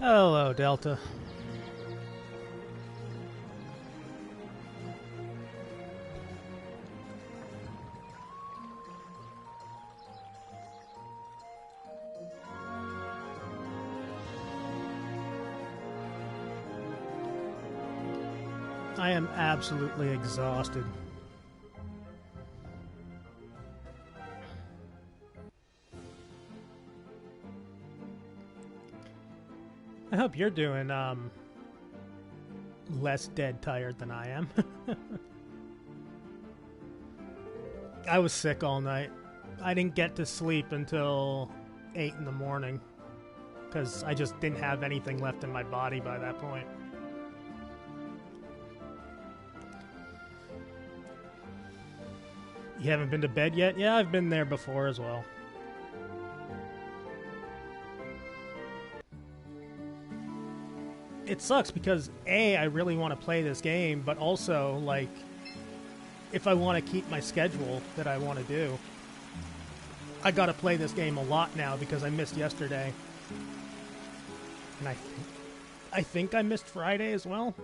Hello, Delta. I am absolutely exhausted. I hope you're doing less dead tired than I am. I was sick all night. I didn't get to sleep until 8 in the morning because I just didn't have anything left in my body by that point. You haven't been to bed yet? Yeah, I've been there before as well. It sucks because, A, I really want to play this game, but also, like, if I want to keep my schedule that I want to do, I gotta play this game a lot now because I missed yesterday. And I think I missed Friday as well.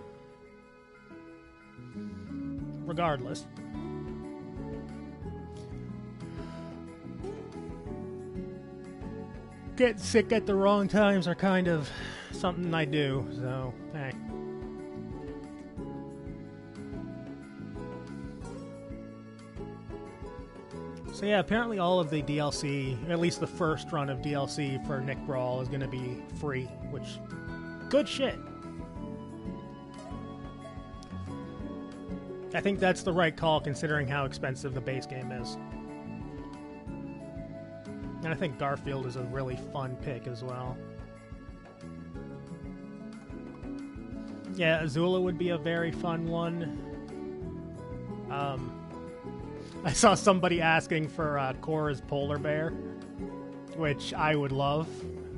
Regardless. Getting sick at the wrong times are kind of something I do, so, hey. So yeah, apparently all of the DLC, at least the first run of DLC for Nick Brawl is going to be free, which, good shit. I think that's the right call considering how expensive the base game is. And I think Garfield is a really fun pick as well. Yeah, Azula would be a very fun one. I saw somebody asking for Korra's polar bear, which I would love.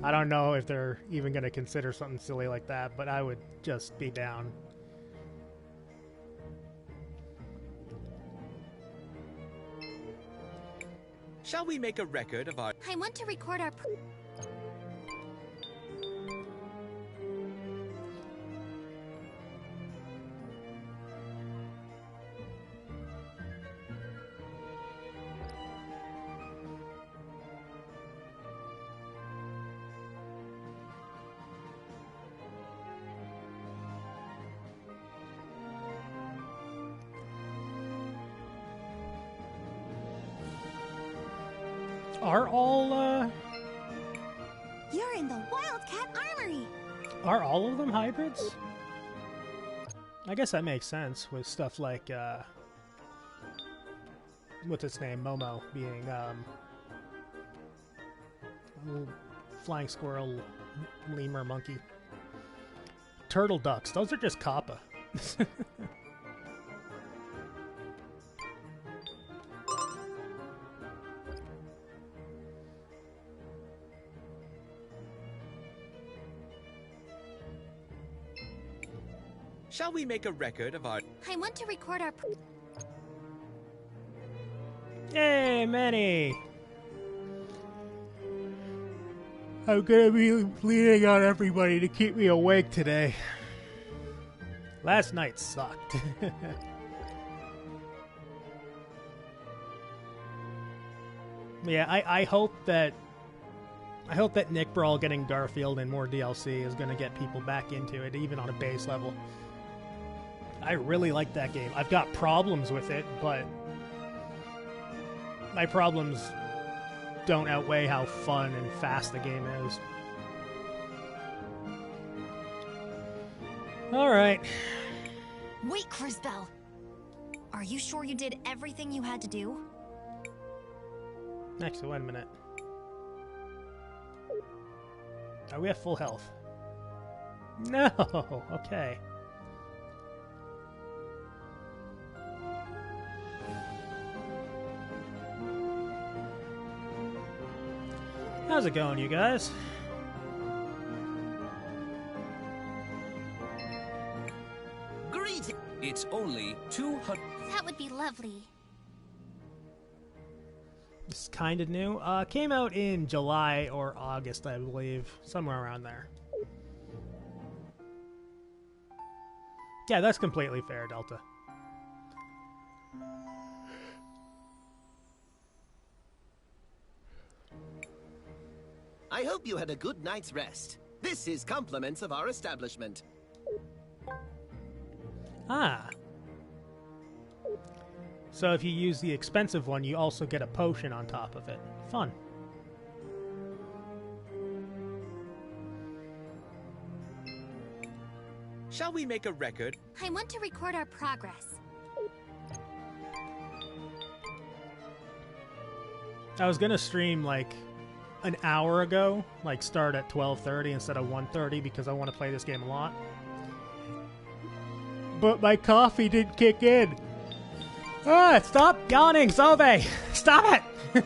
I don't know if they're even going to consider something silly like that, but I would just be down. Shall we make a record of our... I want to record our... Are all, You're in the Wildcat Armory! Are all of them hybrids? I guess that makes sense with stuff like, what's its name? Momo being, flying squirrel, lemur, monkey. Turtle ducks. Those are just Kappa. Shall we make a record of our... I want to record our... Yay, Manny! I'm gonna be leaning on everybody to keep me awake today. Last night sucked. Yeah, I hope that Nick Brawl getting Garfield and more DLC is gonna get people back into it, even on a base level. I really like that game. I've got problems with it, but my problems don't outweigh how fun and fast the game is. Alright. Wait, CrisTales! Are you sure you did everything you had to do? Actually, wait a minute. Are we at full health? No! Okay. How's it going, you guys? Great! It's only 200... That would be lovely. This is kind of new. Came out in July or August, I believe. Somewhere around there. Yeah, that's completely fair, Delta. I hope you had a good night's rest. This is compliments of our establishment. Ah. So if you use the expensive one, you also get a potion on top of it. Fun. Shall we make a record? I want to record our progress. I was gonna stream like an hour ago, like start at 12:30 instead of 1:30 because I want to play this game a lot. But my coffee didn't kick in. Ah, stop yawning, Zove! Stop it!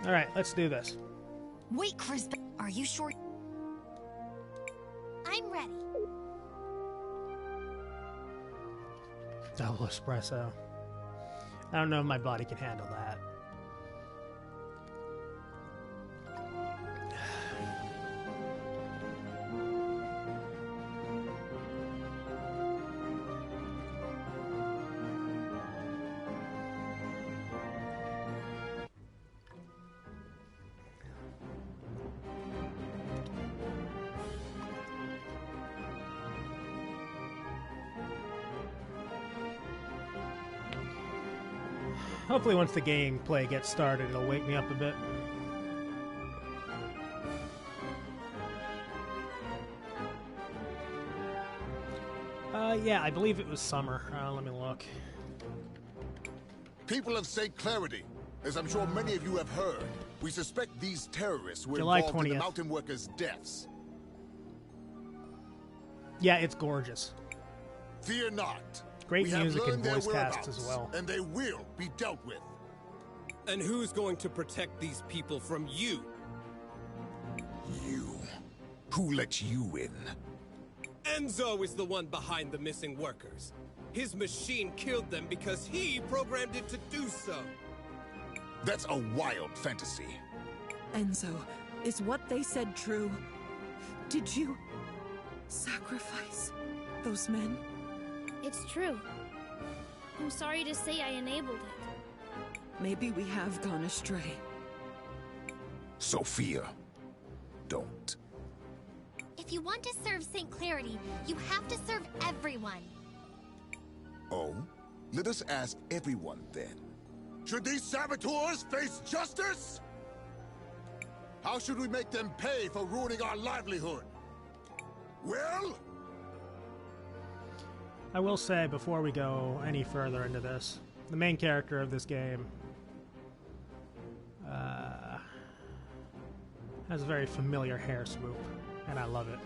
Alright, let's do this. Wait, CrisTales. Are you sure? I'm ready. Double espresso. I don't know if my body can handle that. Hopefully once the gameplay gets started, it'll wake me up a bit. Yeah, I believe it was summer. Let me look. People of St. Clarity, as I'm sure many of you have heard, we suspect these terrorists were July involved in 20th. the mountain workers' deaths. Yeah, it's gorgeous. Fear not. Great We have music and learned their voice casts as whereabouts, well. and they will be dealt with. And who's going to protect these people from you? You. Who let you in? Enzo is the one behind the missing workers. His machine killed them because he programmed it to do so. That's a wild fantasy. Enzo, is what they said true? Did you sacrifice those men? It's true. I'm sorry to say I enabled it. Maybe we have gone astray. Sophia, don't. If you want to serve St. Clarity, you have to serve everyone. Oh? Let us ask everyone then. Should these saboteurs face justice? How should we make them pay for ruining our livelihood? Well? I will say, before we go any further into this, the main character of this game has a very familiar hair swoop, and I love it.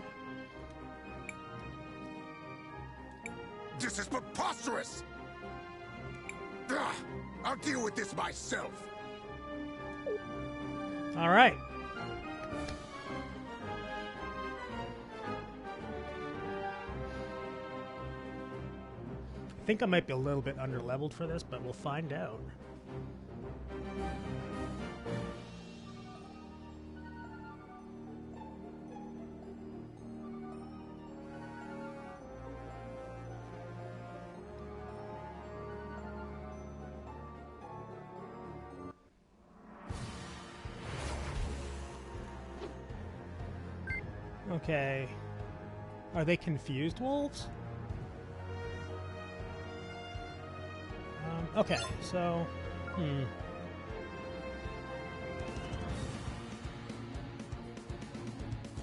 This is preposterous! Ugh, I'll deal with this myself. All right. I think I might be a little bit underleveled for this, but we'll find out. Okay. Are they confused wolves? Okay, so...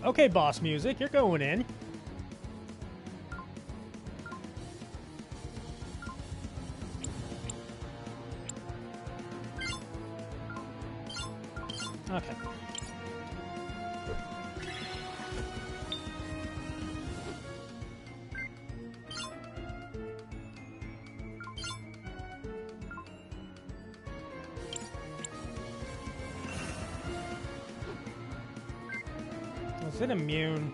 Okay, boss music, you're going in. Okay. Is it immune?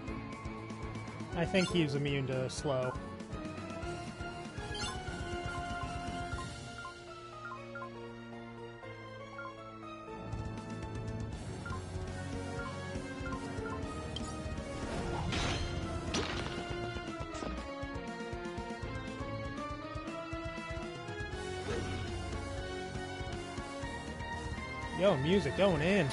I think he's immune to slow. Yo, music going in.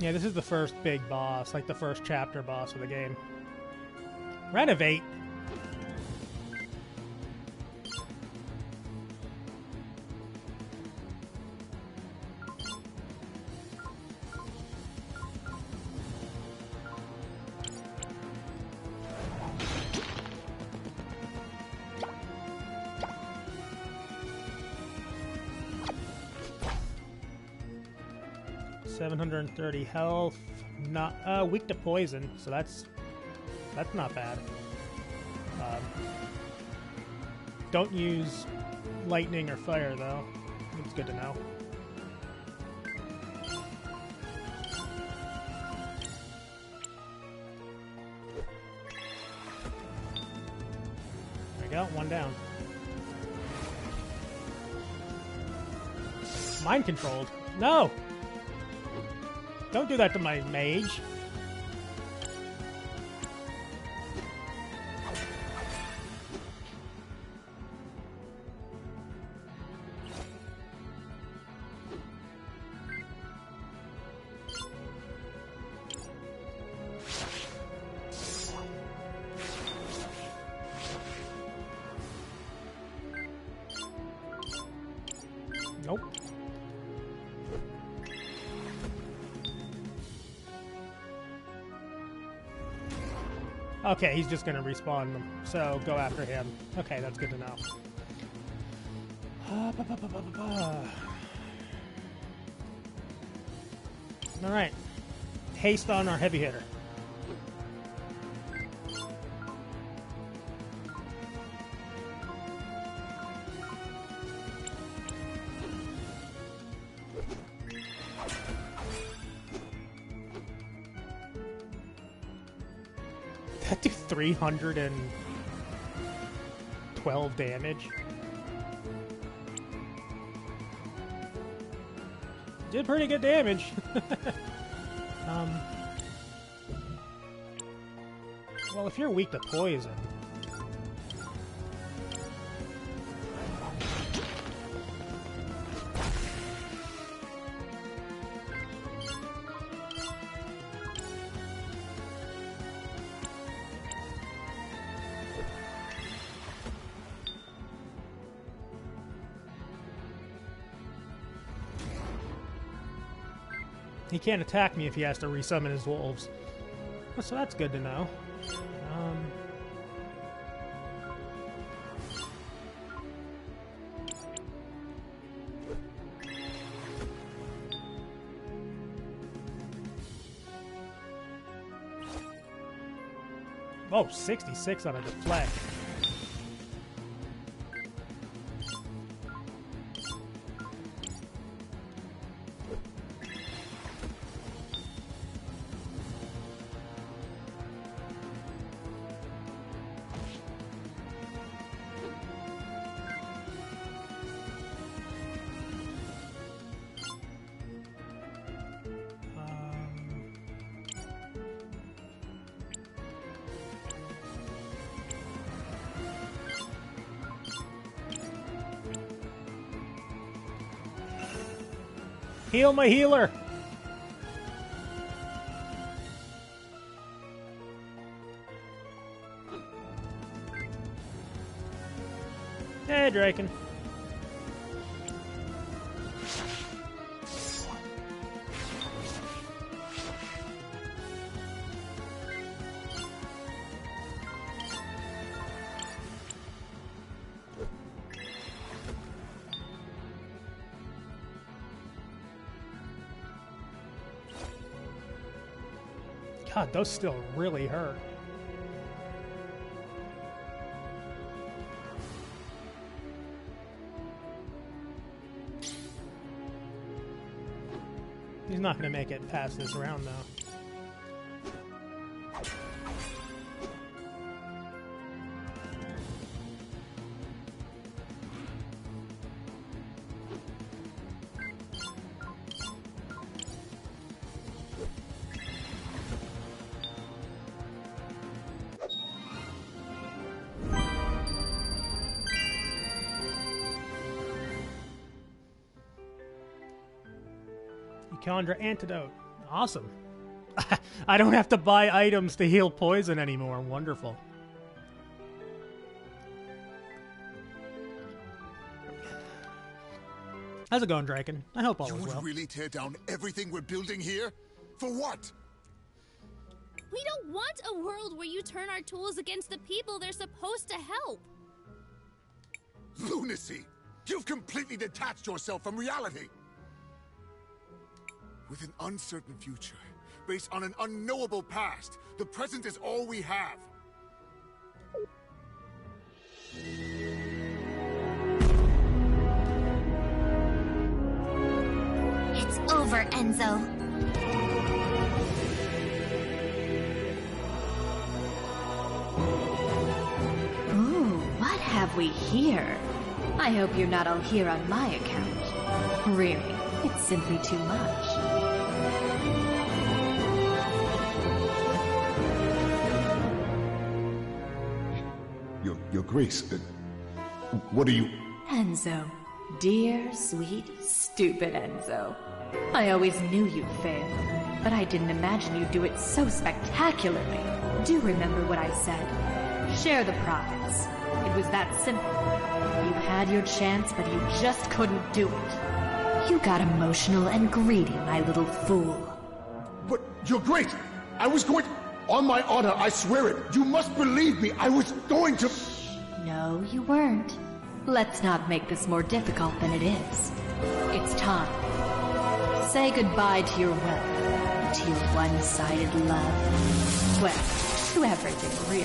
Yeah, this is the first big boss, like the first chapter boss of the game. Renovate. $730 health. Not weak to poison, so that's not bad. Don't use lightning or fire though. It's good to know. There we go, one down. Mind controlled. No! Don't do that to my mage. Nope. Okay, he's just gonna respawn them, so go after him. Okay, that's good to know. Alright. Haste on our heavy hitter. That do 312 damage. Did pretty good damage. Well, if you're weak to poison. He can't attack me if he has to resummon his wolves. So that's good to know. Oh, 66 on a deflect. Heal my healer! Hey, Draken. God, those still really hurt. He's not going to make it past this round, though. Chandra antidote. Awesome. I don't have to buy items to heal poison anymore. Wonderful. How's it going, Draken? I hope all You is would well. really tear down everything we're building here? For what? We don't want a world where you turn our tools against the people they're supposed to help. Lunacy! You've completely detached yourself from reality! With an uncertain future, based on an unknowable past, the present is all we have. It's over, Enzo. Ooh, what have we here? I hope you're not all here on my account. Really, it's simply too much. Your Grace, what are you... Enzo. Dear, sweet, stupid Enzo. I always knew you'd fail, but I didn't imagine you'd do it so spectacularly. Do remember what I said. Share the profits. It was that simple. You had your chance, but you just couldn't do it. You got emotional and greedy, my little fool. But, Your Grace, I was going... On my honor, I swear it. You must believe me. I was going to... No, you weren't. Let's not make this more difficult than it is. It's time. Say goodbye to your wealth, to your one-sided love. Well, to everything, really.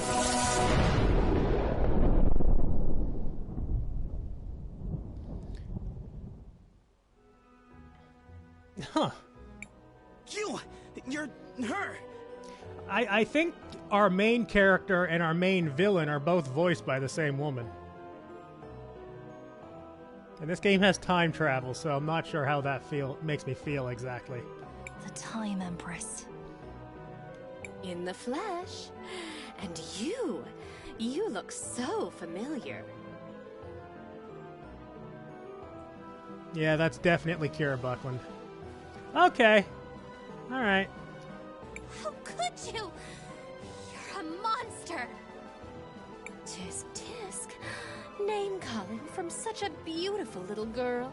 Huh. You're her. I think our main character and our main villain are both voiced by the same woman. And this game has time travel, so I'm not sure how that makes me feel exactly. The Time Empress. In the flesh. And you look so familiar. Yeah, that's definitely Kira Buckland. Okay. Alright. How could you? You're a monster. Tisk tisk. Name calling from such a beautiful little girl.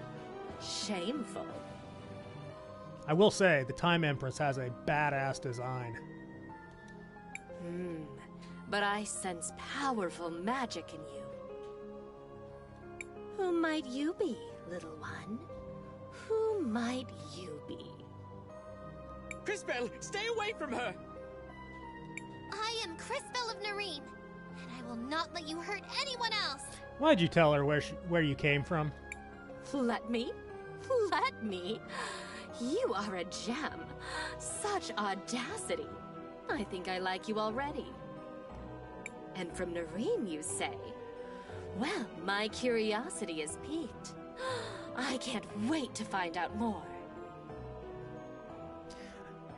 Shameful. I will say, the Time Empress has a badass design. But I sense powerful magic in you. Who might you be, little one? Who might you be? CrisTales, stay away from her! I am CrisTales of Nareen, and I will not let you hurt anyone else. Why'd you tell her where you came from? Let me? Let me? You are a gem. Such audacity. I think I like you already. And from Nareen, you say? Well, my curiosity is piqued. I can't wait to find out more.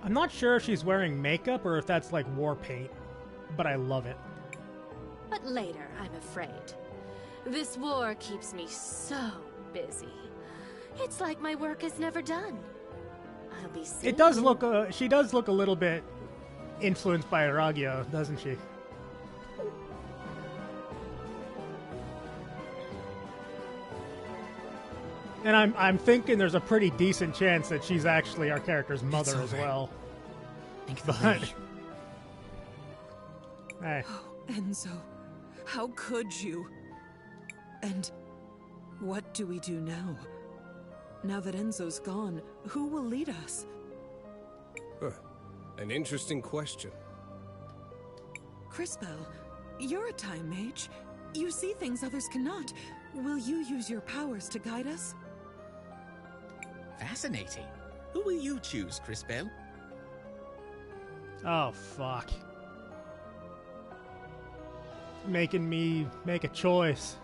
I'm not sure if she's wearing makeup or if that's like war paint, but I love it. But later, I'm afraid. This war keeps me so busy. It's like my work is never done. I'll be seeing... It does look, she does look a little bit influenced by Aragio, doesn't she? And I'm thinking there's a pretty decent chance that she's actually our character's mother as well. Thank you. But hey. Oh, Enzo, how could you? And what do we do now? Now that Enzo's gone, who will lead us? An interesting question. CrisTales, you're a time mage. You see things others cannot. Will you use your powers to guide us? Fascinating. Who will you choose, CrisTales? Oh, fuck. Making me make a choice.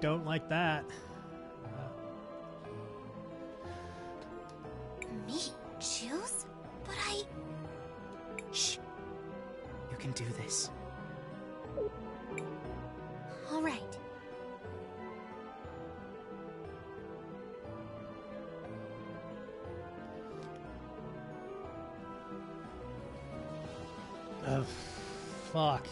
Don't like that. Me choose? But I... Shh. You can do this. All right. Fuck.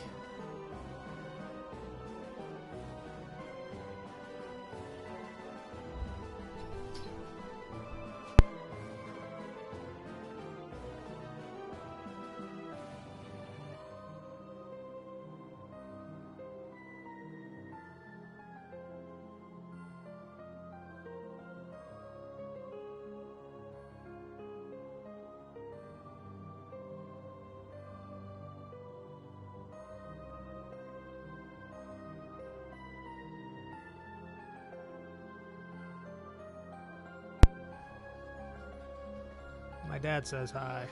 My dad says hi.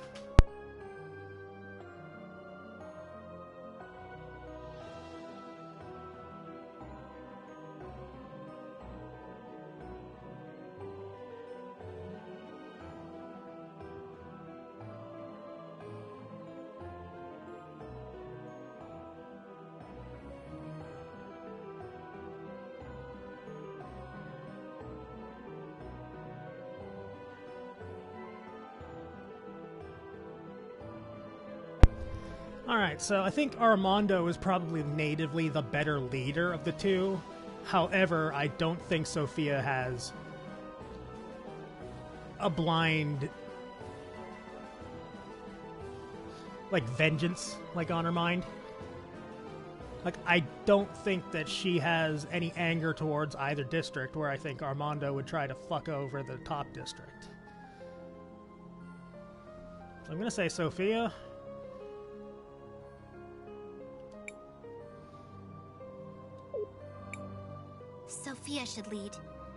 Alright, so I think Armando is probably natively the better leader of the two. However, I don't think Sophia has a blind, like, vengeance, like, on her mind. Like, I don't think that she has any anger towards either district, where I think Armando would try to fuck over the top district. So I'm gonna say Sophia. Sophia should lead.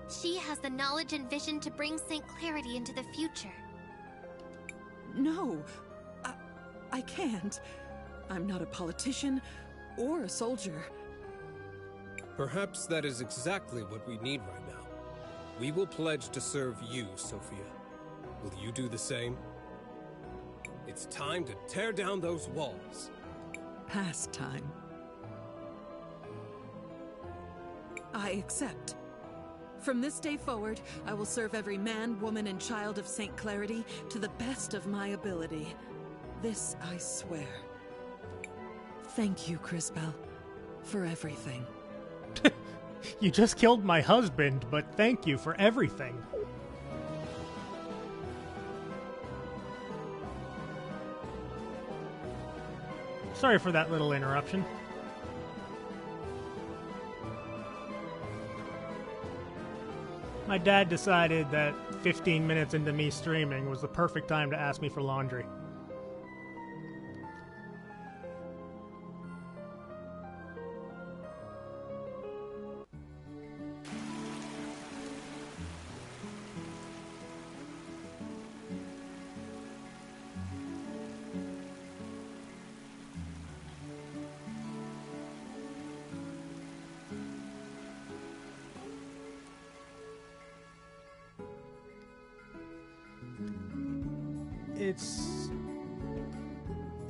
She has the knowledge and vision to bring St. Clarity into the future. No, I can't. I'm not a politician or a soldier. Perhaps that is exactly what we need right now. We will pledge to serve you, Sophia. Will you do the same? It's time to tear down those walls. Past time. I accept. From this day forward, I will serve every man, woman, and child of St. Clarity to the best of my ability. This I swear. Thank you, CrisTales, for everything. You just killed my husband, but thank you for everything. Sorry for that little interruption. My dad decided that 15 minutes into me streaming was the perfect time to ask me for laundry.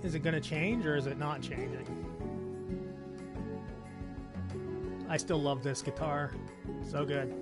Is it going to change, or is it not changing? I still love this guitar. So good.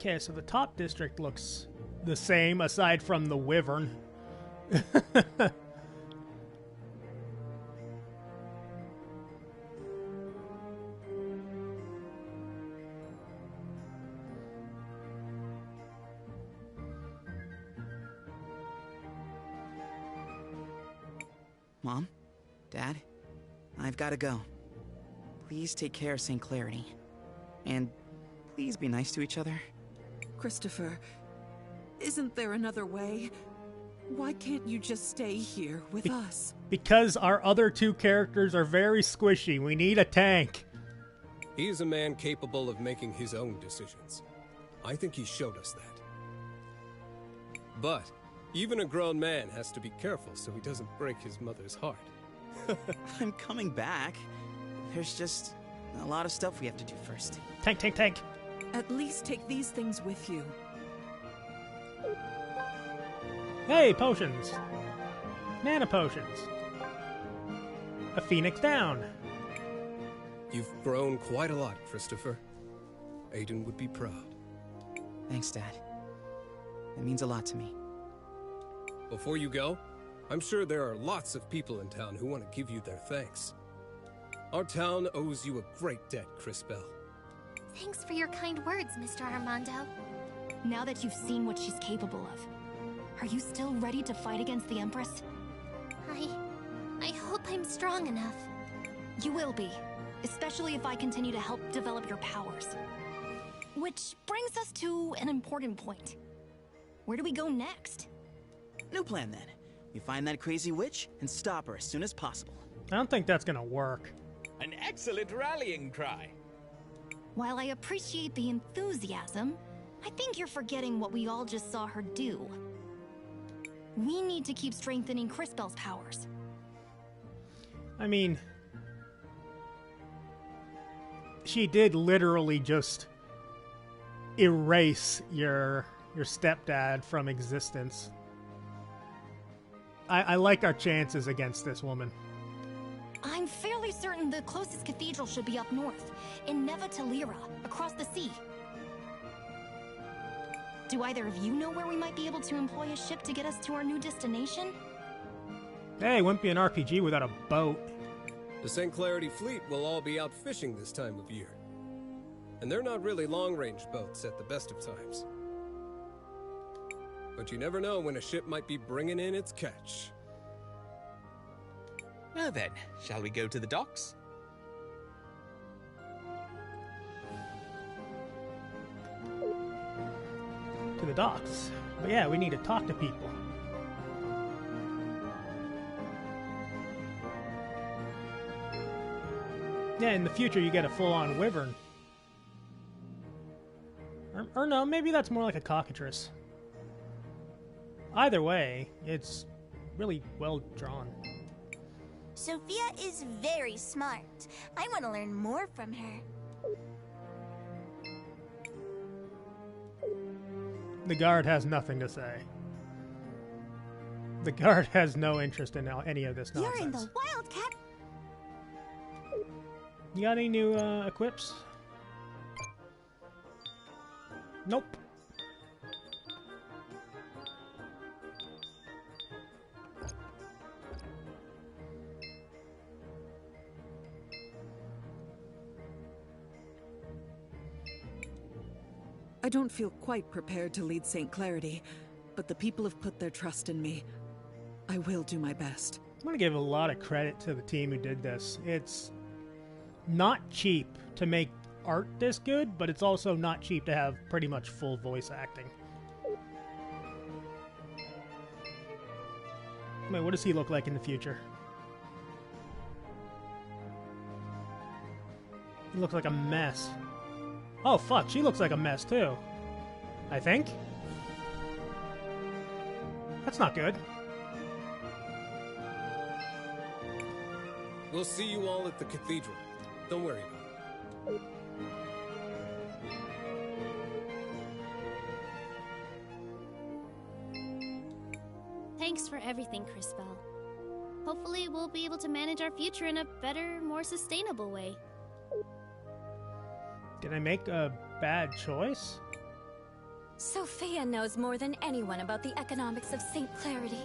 Okay, so the top district looks the same, aside from the wyvern. Mom? Dad? I've got to go. Please take care of St. Clarity. And please be nice to each other. Christopher, isn't there another way? Why can't you just stay here with us? Because our other two characters are very squishy. We need a tank. He is a man capable of making his own decisions. I think he showed us that. But even a grown man has to be careful so he doesn't break his mother's heart. I'm coming back. There's just A lot of stuff we have to do first. Tank, tank, tank. At least take these things with you. Hey, potions. Mana potions. A phoenix down. You've grown quite a lot, Christopher. Aiden would be proud. Thanks, Dad. It means a lot to me. Before you go, I'm sure there are lots of people in town who want to give you their thanks. Our town owes you a great debt, CrisTales. Thanks for your kind words, Mr. Armando. Now that you've seen what she's capable of, are you still ready to fight against the Empress? I hope I'm strong enough. You will be, especially if I continue to help develop your powers. Which brings us to an important point. Where do we go next? New plan, then. We find that crazy witch and stop her as soon as possible. I don't think that's gonna work. An excellent rallying cry. While I appreciate the enthusiasm, I think you're forgetting what we all just saw her do. We need to keep strengthening CrisTales' powers. I mean, she did literally just erase your stepdad from existence. I like our chances against this woman. I'm fairly certain the closest cathedral should be up north, in Neva Talira, across the sea. Do either of you know where we might be able to employ a ship to get us to our new destination? Hey, wouldn't be an RPG without a boat. The St. Clarity fleet will all be out fishing this time of year. And they're not really long-range boats at the best of times. But you never know when a ship might be bringing in its catch. Now then, shall we go to the docks? To the docks. But yeah, we need to talk to people. Yeah, in the future you get a full-on wyvern. Or no, maybe that's more like a cockatrice. Either way, it's really well drawn. Sophia is very smart. I want to learn more from her. The guard has nothing to say. The guard has no interest in any of this nonsense. You're in the Wildcat. You got any new equips? Nope. I don't feel quite prepared to lead St. Clarity, but the people have put their trust in me. I will do my best. I'm going to give a lot of credit to the team who did this. It's not cheap to make art this good, but it's also not cheap to have pretty much full voice acting. Wait, what does he look like in the future? He looks like a mess. Oh, fuck, she looks like a mess, too. I think? That's not good. We'll see you all at the cathedral. Don't worry about it. Thanks for everything, CrisTales. Hopefully we'll be able to manage our future in a better, more sustainable way. Did I make a bad choice? Sophia knows more than anyone about the economics of St. Clarity.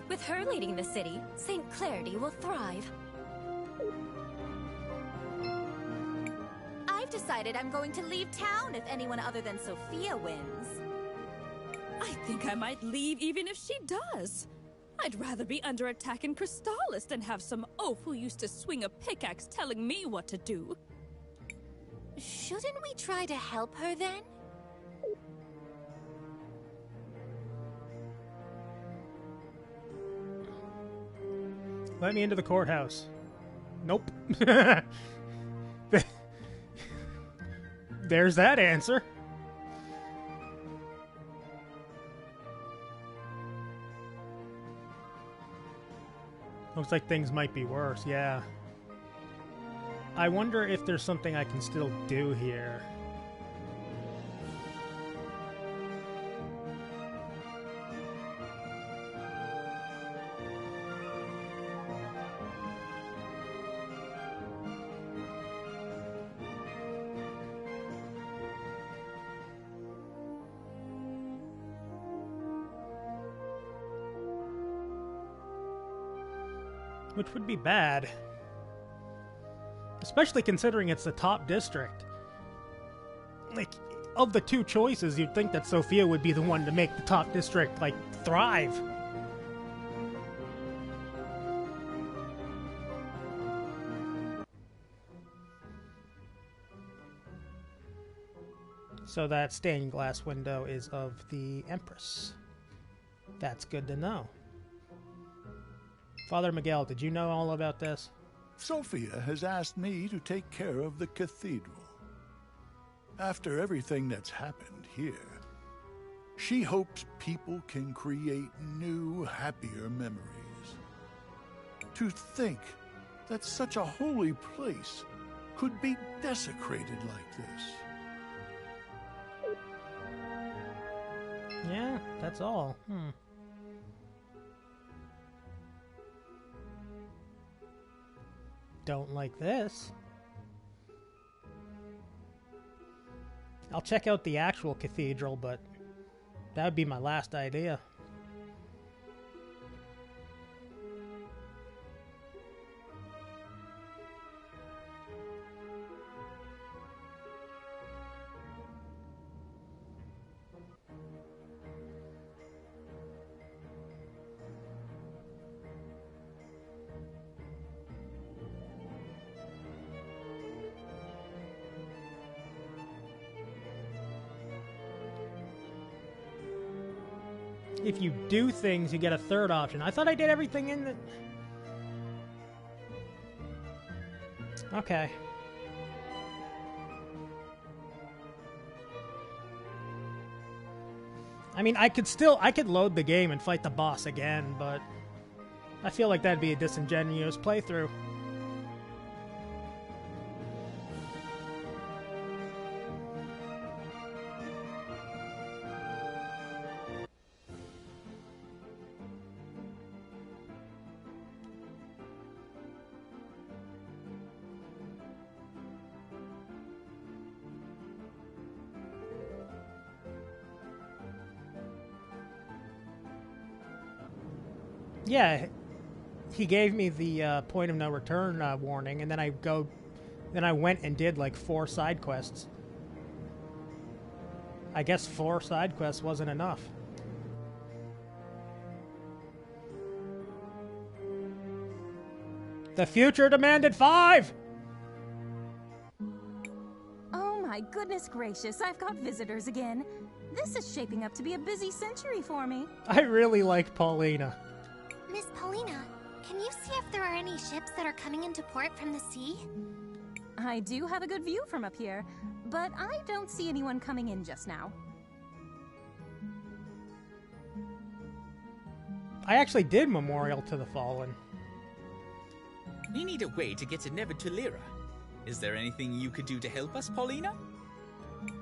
With her leading the city, St. Clarity will thrive. I've decided I'm going to leave town if anyone other than Sophia wins. I think I might leave even if she does. I'd rather be under attack in CrisTales than have some oaf who used to swing a pickaxe telling me what to do. Shouldn't we try to help her then? Let me into the courthouse. Nope. There's that answer. Looks like things might be worse, yeah. I wonder if there's something I can still do here. Which would be bad. Especially considering it's the top district. Like, of the two choices, you'd think that Sophia would be the one to make the top district, like, thrive. So that stained glass window is of the Empress. That's good to know. Father Miguel, did you know all about this? Sophia has asked me to take care of the cathedral. After everything that's happened here, she hopes people can create new, happier memories. To think that such a holy place could be desecrated like this. Yeah, that's all. Don't like this. I'll check out the actual cathedral, but that would be my last idea. If you do things, you get a third option. I thought I did everything in the... Okay. I mean, I could load the game and fight the boss again, but I feel like that'd be a disingenuous playthrough. Yeah, he gave me the point of no return warning, and then I went and did like 4 side quests. I guess 4 side quests wasn't enough. The future demanded 5! Oh my goodness gracious, I've got visitors again. This is shaping up to be a busy century for me. I really like Paulina. Miss Paulina, can you see if there are any ships that are coming into port from the sea? I do have a good view from up here, but I don't see anyone coming in just now. I actually did Memorial to the Fallen. We need a way to get to Nevertolera. Is there anything you could do to help us, Paulina?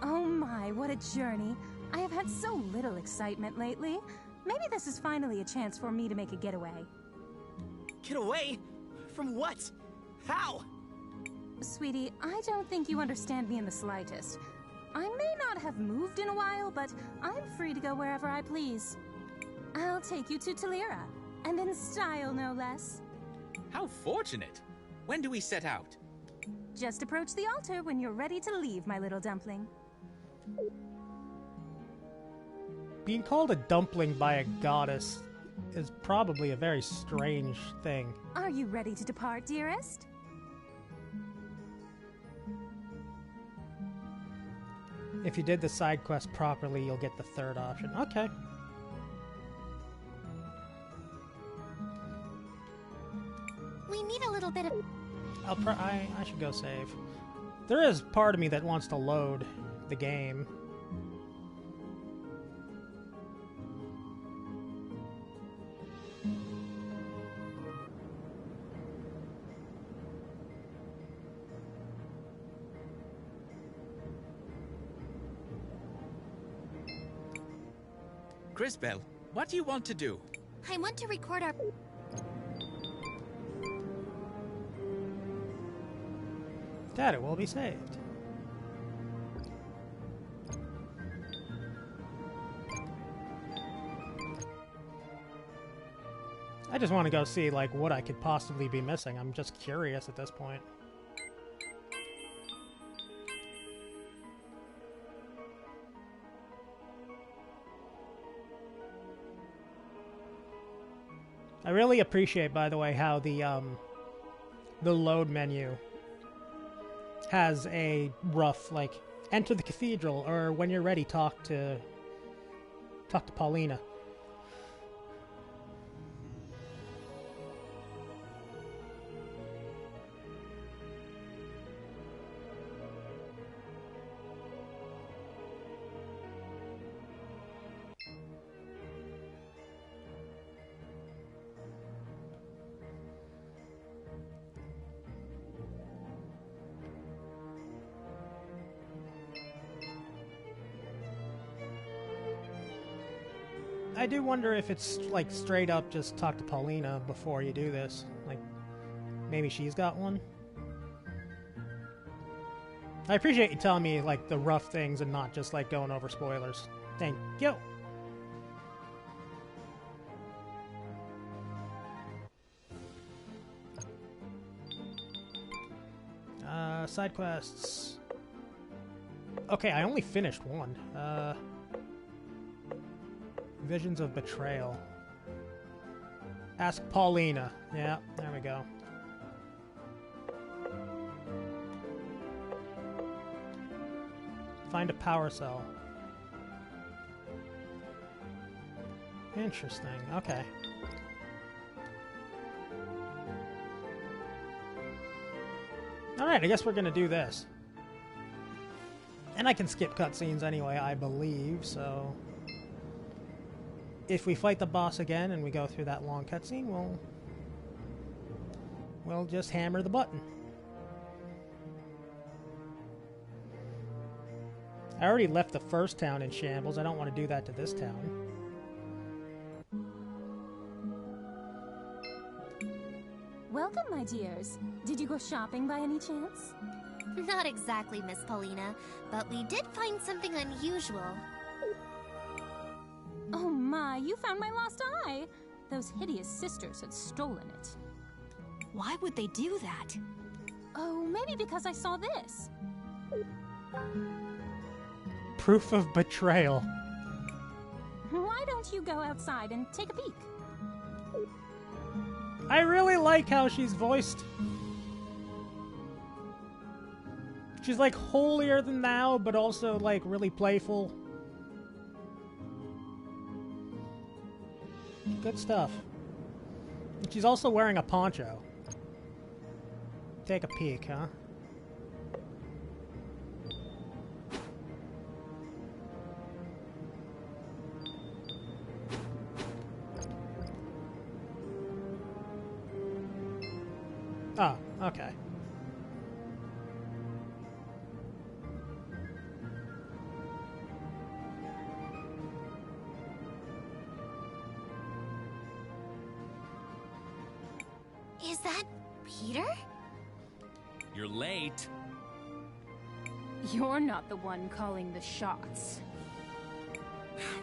Oh my, what a journey. I have had so little excitement lately. Maybe this is finally a chance for me to make a getaway. Get away? From what? How? Sweetie, I don't think you understand me in the slightest. I may not have moved in a while, but I'm free to go wherever I please. I'll take you to Tolera, and in style, no less. How fortunate! When do we set out? Just approach the altar when you're ready to leave, my little dumpling. Being called a dumpling by a goddess is probably a very strange thing. Are you ready to depart, dearest? If you did the side quest properly, you'll get the third option. Okay. We need a little bit of... I should go save. There is part of me that wants to load the game. CrisTales, what do you want to do? I want to record our... Data will be saved. I just want to go see, like, what I could possibly be missing. I'm just curious at this point. I really appreciate, by the way, how the load menu has a rough, like, enter the cathedral, or when you're ready, talk to Paulina. I do wonder if it's, like, straight up just talk to Paulina before you do this. Like, maybe she's got one? I appreciate you telling me, like, the rough things and not just, like, going over spoilers. Thank you! Side quests. Okay, I only finished one. Visions of Betrayal. Ask Paulina. Yeah, there we go. Find a power cell. Interesting. Okay. Alright, I guess we're gonna do this. And I can skip cutscenes anyway, I believe, so... If we fight the boss again and we go through that long cutscene, we'll just hammer the button. I already left the first town in shambles. I don't want to do that to this town. Welcome, my dears. Did you go shopping by any chance? Not exactly, Miss Paulina, but we did find something unusual. Oh my, you found my lost eye! Those hideous sisters had stolen it. Why would they do that? Oh, maybe because I saw this. Proof of betrayal. Why don't you go outside and take a peek? I really like how she's voiced. She's like holier than thou, but also like really playful. Good stuff. And she's also wearing a poncho. Take a peek, huh? Oh, okay. Is that Peter? You're late. You're not the one calling the shots.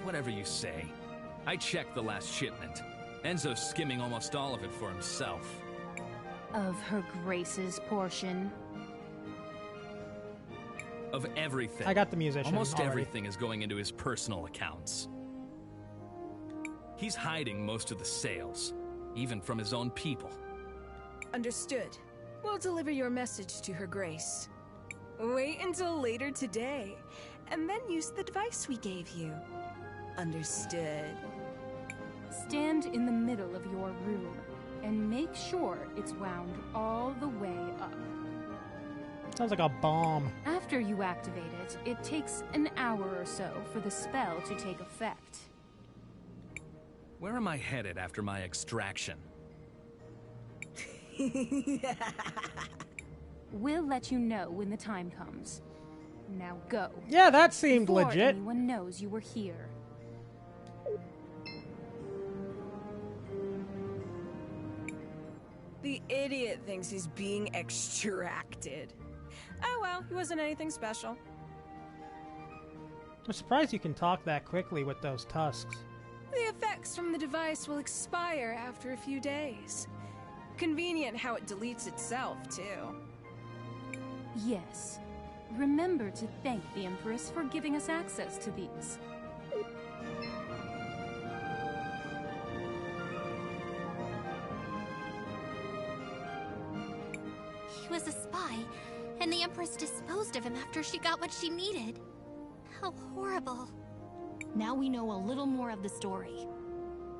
Whatever you say. I checked the last shipment. Enzo's skimming almost all of it for himself. Of Her Grace's portion. Of everything. I got the musician Almost already. everything is going into his personal accounts. He's hiding most of the sales, even from his own people. Understood. We'll deliver your message to Her Grace. Wait until later today, and then use the device we gave you. Understood. Stand in the middle of your room and make sure it's wound all the way up. Sounds like a bomb. After you activate it, it takes an hour or so for the spell to take effect. Where am I headed after my extraction? We'll let you know when the time comes. Now go. Yeah, that seemed before legit. anyone knows you were here. idiot thinks he's being extracted. Oh well, he wasn't anything special. I'm surprised you can talk that quickly with those tusks. The effects from the device will expire after a few days. Convenient how it deletes itself, too. Yes. Remember to thank the Empress for giving us access to these. He was a spy, and the Empress disposed of him after she got what she needed. How horrible. Now we know a little more of the story.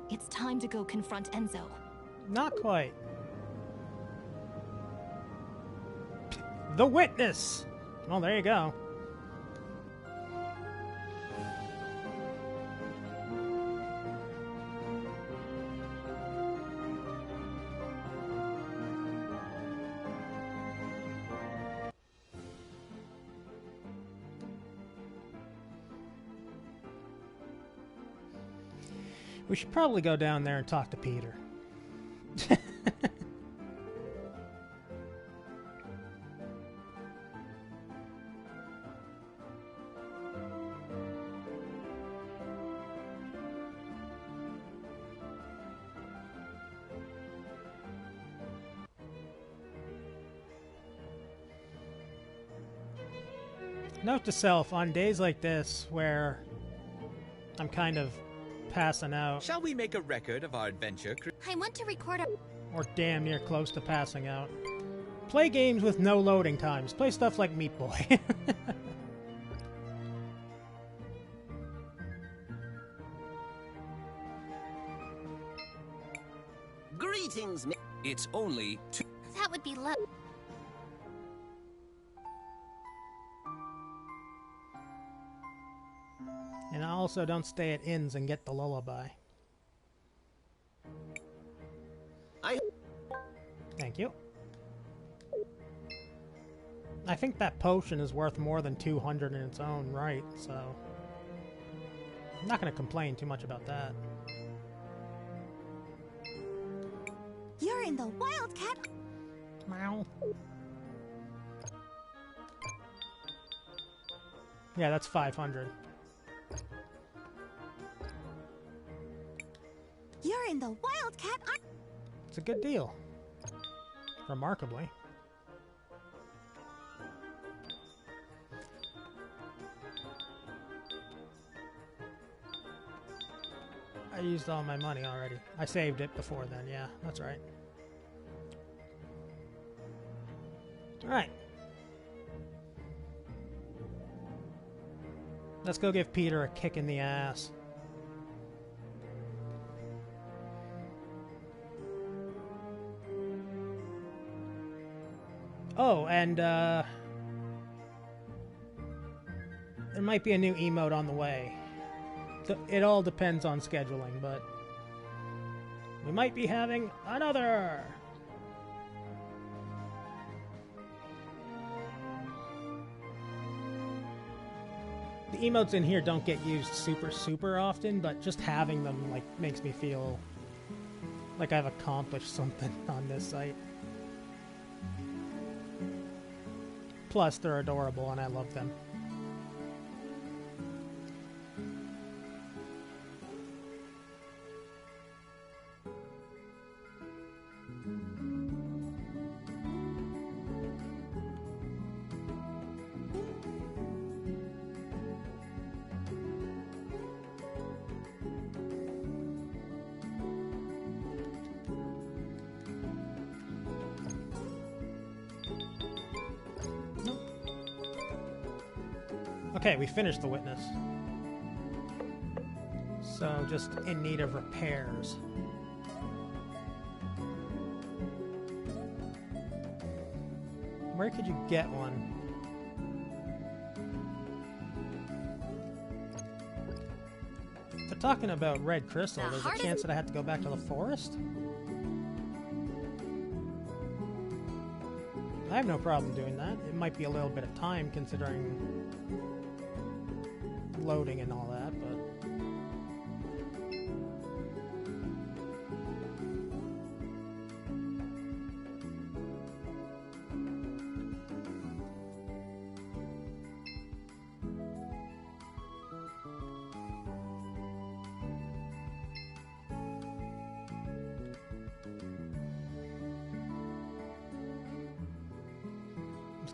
It's time to go confront Enzo. Not quite. The witness! Well, there you go. We should probably go down there and talk to Peter. Note to self, on days like this where I'm kind of passing out. Shall we make a record of our adventure? I want to record a... Or damn near close to passing out. Play games with no loading times. Play stuff like Meat Boy. Greetings, It's only two. That would be low. And also don't stay at inns and get the lullaby. Thank you. I think that potion is worth more than 200 in its own right, so I'm not going to complain too much about that. You're in the Wildcat. Meow. Yeah, that's 500. You're in the Wildcat. It's a good deal. Remarkably. I used all my money already. I saved it before then, yeah, that's right. Alright. Let's go give Peter a kick in the ass. Oh, and there might be a new emote on the way. It all depends on scheduling, but we might be having another. The emotes in here don't get used super often, but just having them like makes me feel like I've accomplished something on this site. Plus, they're adorable and I love them. Okay, we finished the witness. So, just in need of repairs. Where could you get one? If they're talking about red crystal, there's a chance that I have to go back to the forest? I have no problem doing that. It might be a little bit of time considering loading and all that, but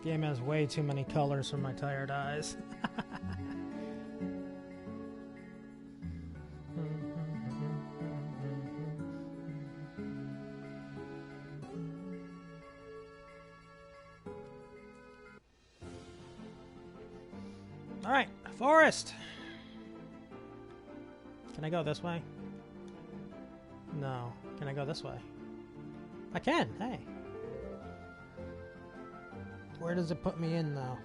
Game has way too many colors for my tired eyes. Alright, forest! Can I go this way? No. Can I go this way? I can, hey. Where does it put me in, though?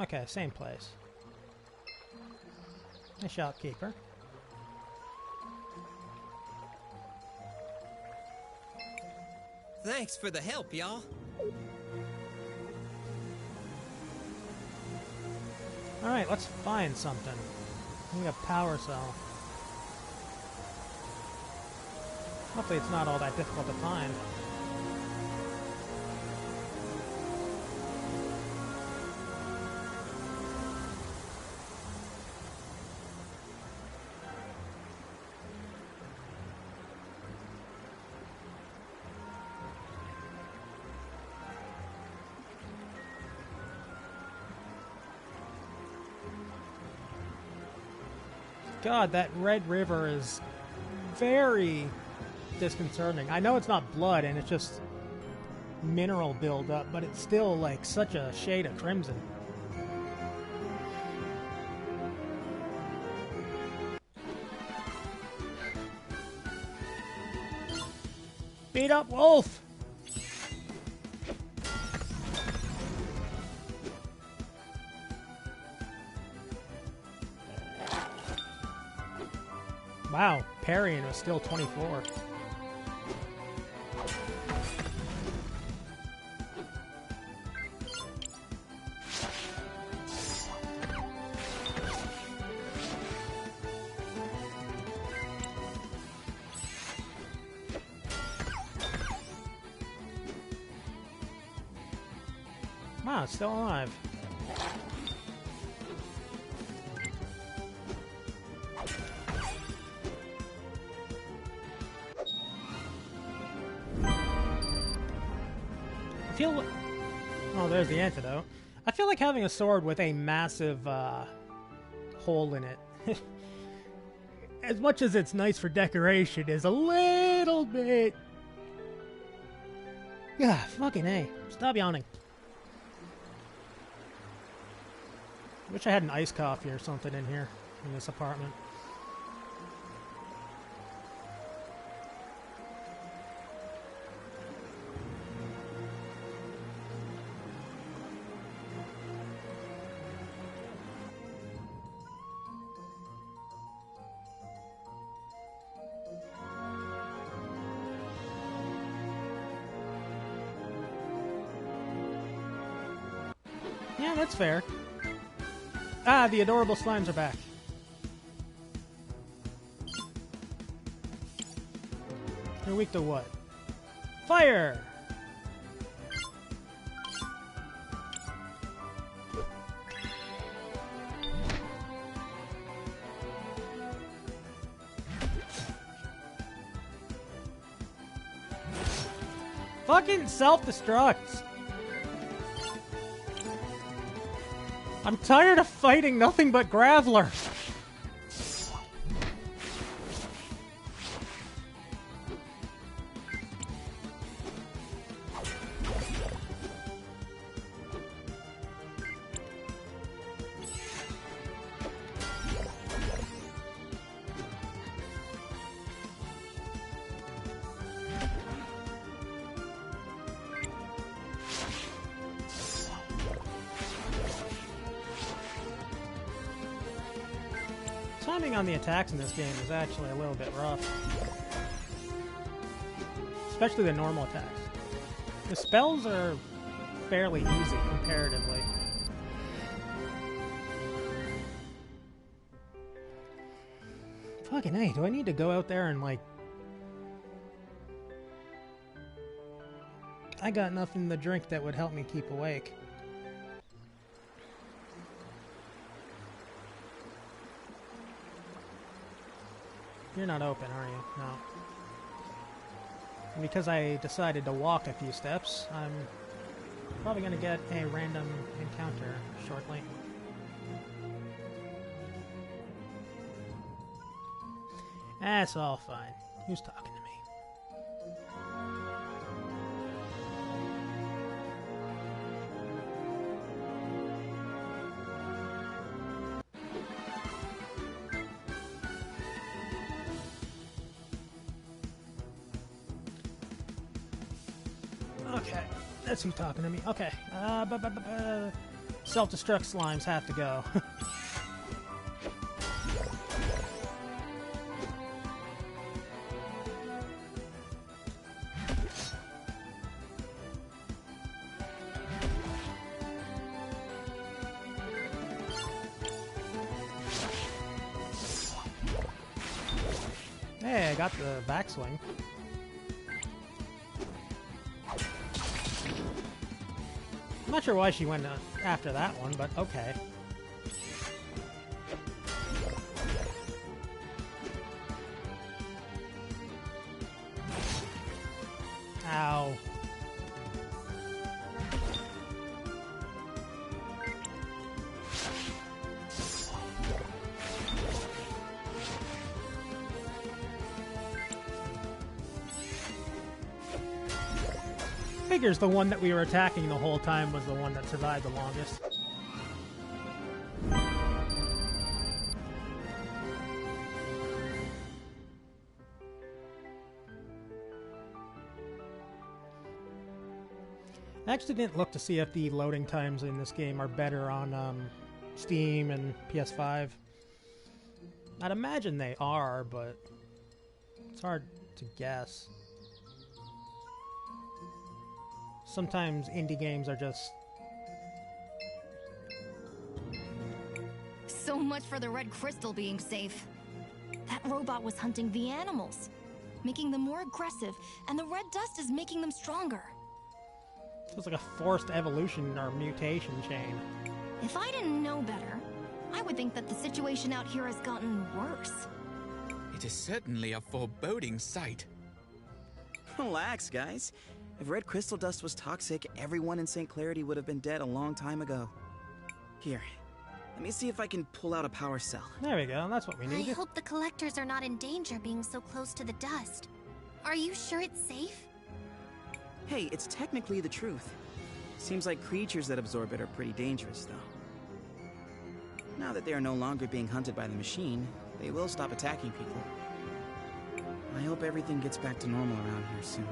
Okay, same place. A shopkeeper. Thanks for the help, y'all. Alright, let's find something. We got a power cell. Hopefully it's not all that difficult to find. God, that red river is very disconcerting. I know it's not blood and it's just mineral buildup, but it's still like such a shade of crimson. Beat up wolf! Wow, parrying was still 24. Wow, it's still alive. Oh, there's the antidote. I feel like having a sword with a massive hole in it, as much as it's nice for decoration, is a little bit... Yeah, fucking A. Stop yawning. Wish I had an iced coffee or something in here, in this apartment. Yeah, that's fair. Ah, the adorable slimes are back. You're weak to what? Fire! Fucking self-destruct! I'm tired of fighting nothing but Graveler. Timing on the attacks in this game is actually a little bit rough. Especially the normal attacks. The spells are fairly easy comparatively. Fucking hey, do I need to go out there and like... I got nothing to drink that would help me keep awake. You're not open, are you? No. And because I decided to walk a few steps, I'm probably going to get a random encounter shortly. That's all fine. Who's talking to me? Okay, that's who's talking to me. Okay, self-destruct slimes have to go. Hey, I got the back swing. I'm not sure why she went after that one, but okay. Ow. Figures the one that we were attacking the whole time was the one that survived the longest. I actually didn't look to see if the loading times in this game are better on Steam and PS5. I'd imagine they are, but it's hard to guess. Sometimes indie games are just... So much for the red crystal being safe. That robot was hunting the animals, making them more aggressive, and the red dust is making them stronger. It's like a forced evolution or mutation chain. If I didn't know better, I would think that the situation out here has gotten worse. It is certainly a foreboding sight. Relax, guys. If red crystal dust was toxic, everyone in St. Clarity would have been dead a long time ago. Here, let me see if I can pull out a power cell. There we go, that's what we need. I hope the collectors are not in danger being so close to the dust. Are you sure it's safe? Hey, it's technically the truth. Seems like creatures that absorb it are pretty dangerous, though. Now that they are no longer being hunted by the machine, they will stop attacking people. I hope everything gets back to normal around here soon.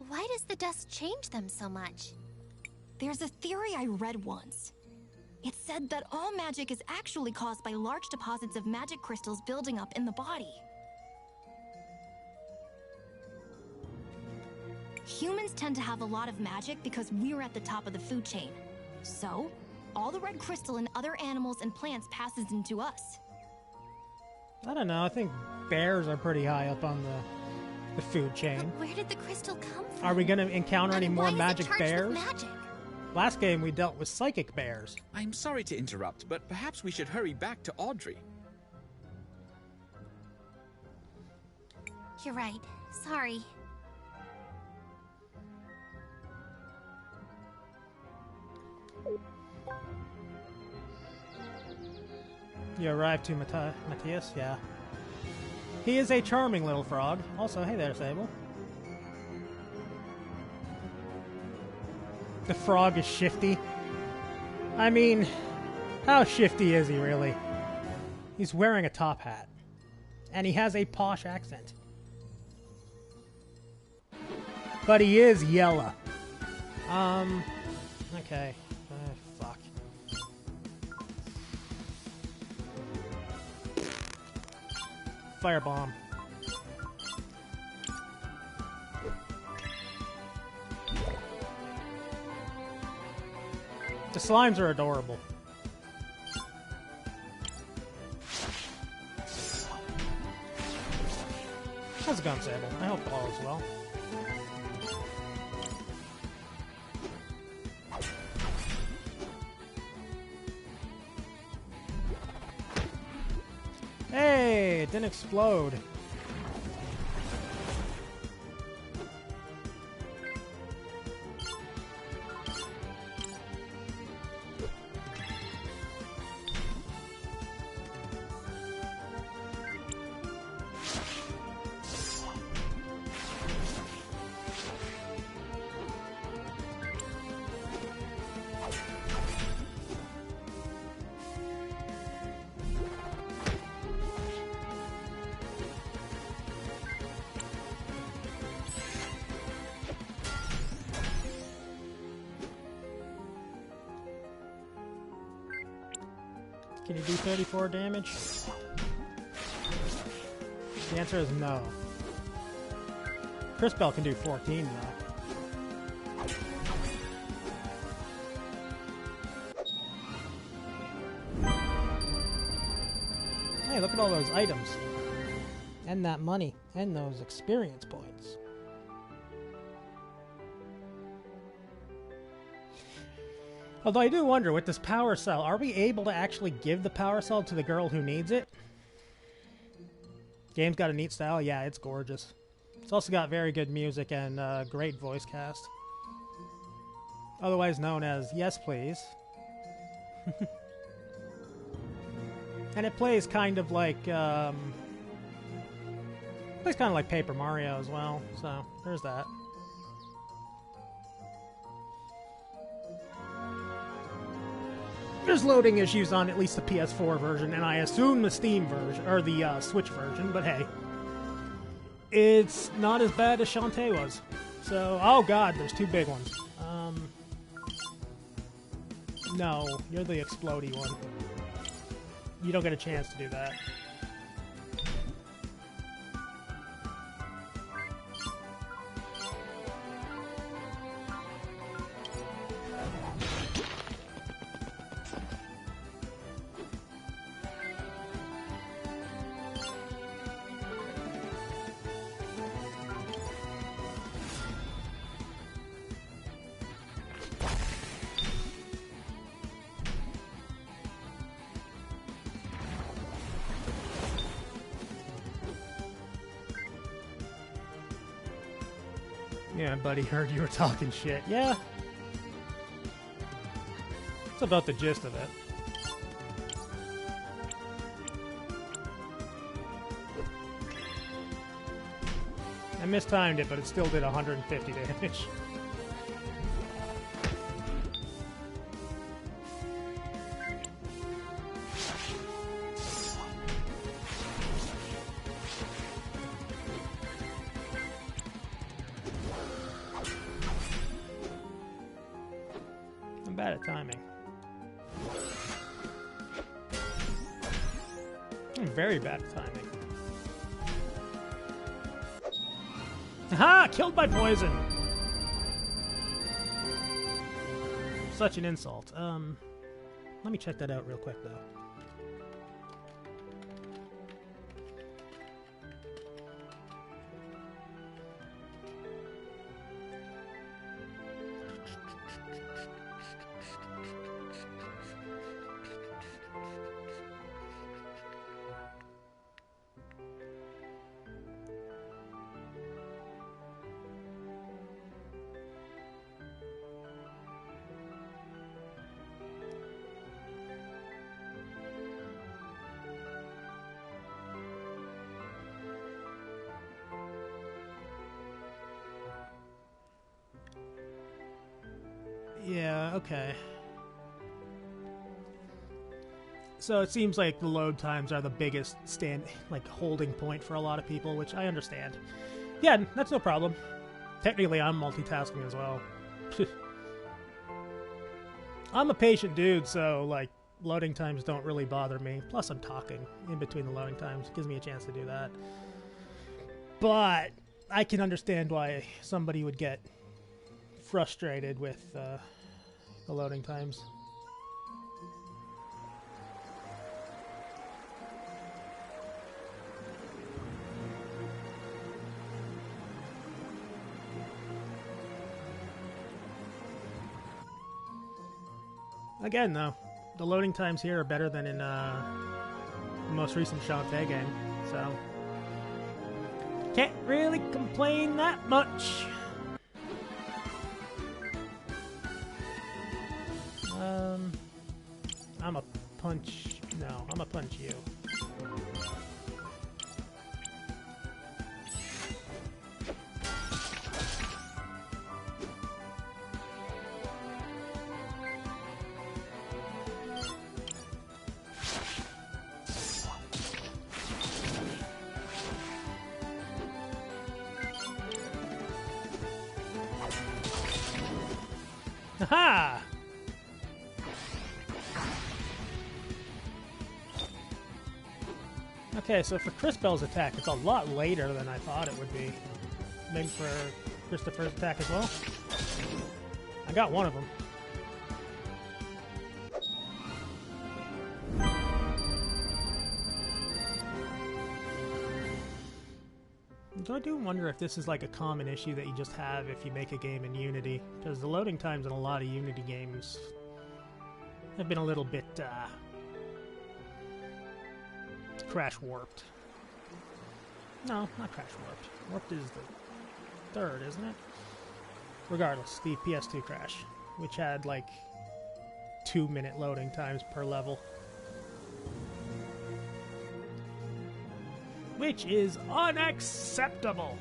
Why does the dust change them so much? There's a theory I read once. It said that all magic is actually caused by large deposits of magic crystals building up in the body. Humans tend to have a lot of magic because we're at the top of the food chain. So, all the red crystal in other animals and plants passes into us. I don't know, I think bears are pretty high up on the food chain. But where did the crystal come from? Are we going to encounter any more magic bears? Magic? Last game we dealt with psychic bears. I'm sorry to interrupt, but perhaps we should hurry back to Audrey. You're right. Sorry. You arrived to Matthias? Yeah. He is a charming little frog. Also, hey there, Sable. The frog is shifty. I mean, how shifty is he really? He's wearing a top hat. And he has a posh accent. But he is yellow. Okay. Fuck. Firebomb. The slimes are adorable. How's it going, Sable? I hope all is well. Hey, it didn't explode. Can you do 34 damage? The answer is no. CrisTales can do 14 though. Hey, look at all those items. And that money. And those experience points. Although I do wonder, with this power cell, are we able to actually give the power cell to the girl who needs it? Game's got a neat style. Yeah, it's gorgeous. It's also got very good music and great voice cast. Otherwise known as Yes Please. And it plays kind of like Paper Mario as well. So there's that. There's loading issues on at least the PS4 version, and I assume the Steam version, or the Switch version, but hey. It's not as bad as Shantae was. So, oh god, there's two big ones. No, you're the explodey one. You don't get a chance to do that. Yeah, buddy, heard you were talking shit. Yeah. It's about the gist of it. I mistimed it, but it still did 150 damage. I'm bad at timing. I'm very bad at timing. Aha! Killed by poison! Such an insult. Let me check that out real quick, though. Yeah, okay. So it seems like the load times are the biggest holding point for a lot of people, which I understand. Yeah, that's no problem. Technically, I'm multitasking as well. I'm a patient dude, so, like, loading times don't really bother me. Plus, I'm talking in between the loading times. It gives me a chance to do that. But I can understand why somebody would get frustrated with the loading times. Again, though, the loading times here are better than in the most recent Shantae game, so can't really complain that much. I'm a punch. No, I'm a punch you. Haha! Okay, so for CrisTales' attack, it's a lot later than I thought it would be. Maybe for Christopher's attack as well? I got one of them. So I do wonder if this is like a common issue that you just have if you make a game in Unity, because the loading times in a lot of Unity games have been a little bit crash warped. No, not crash warped. Warped is the third, isn't it? Regardless, the PS2 crash, which had like 2-minute loading times per level. Which is unacceptable.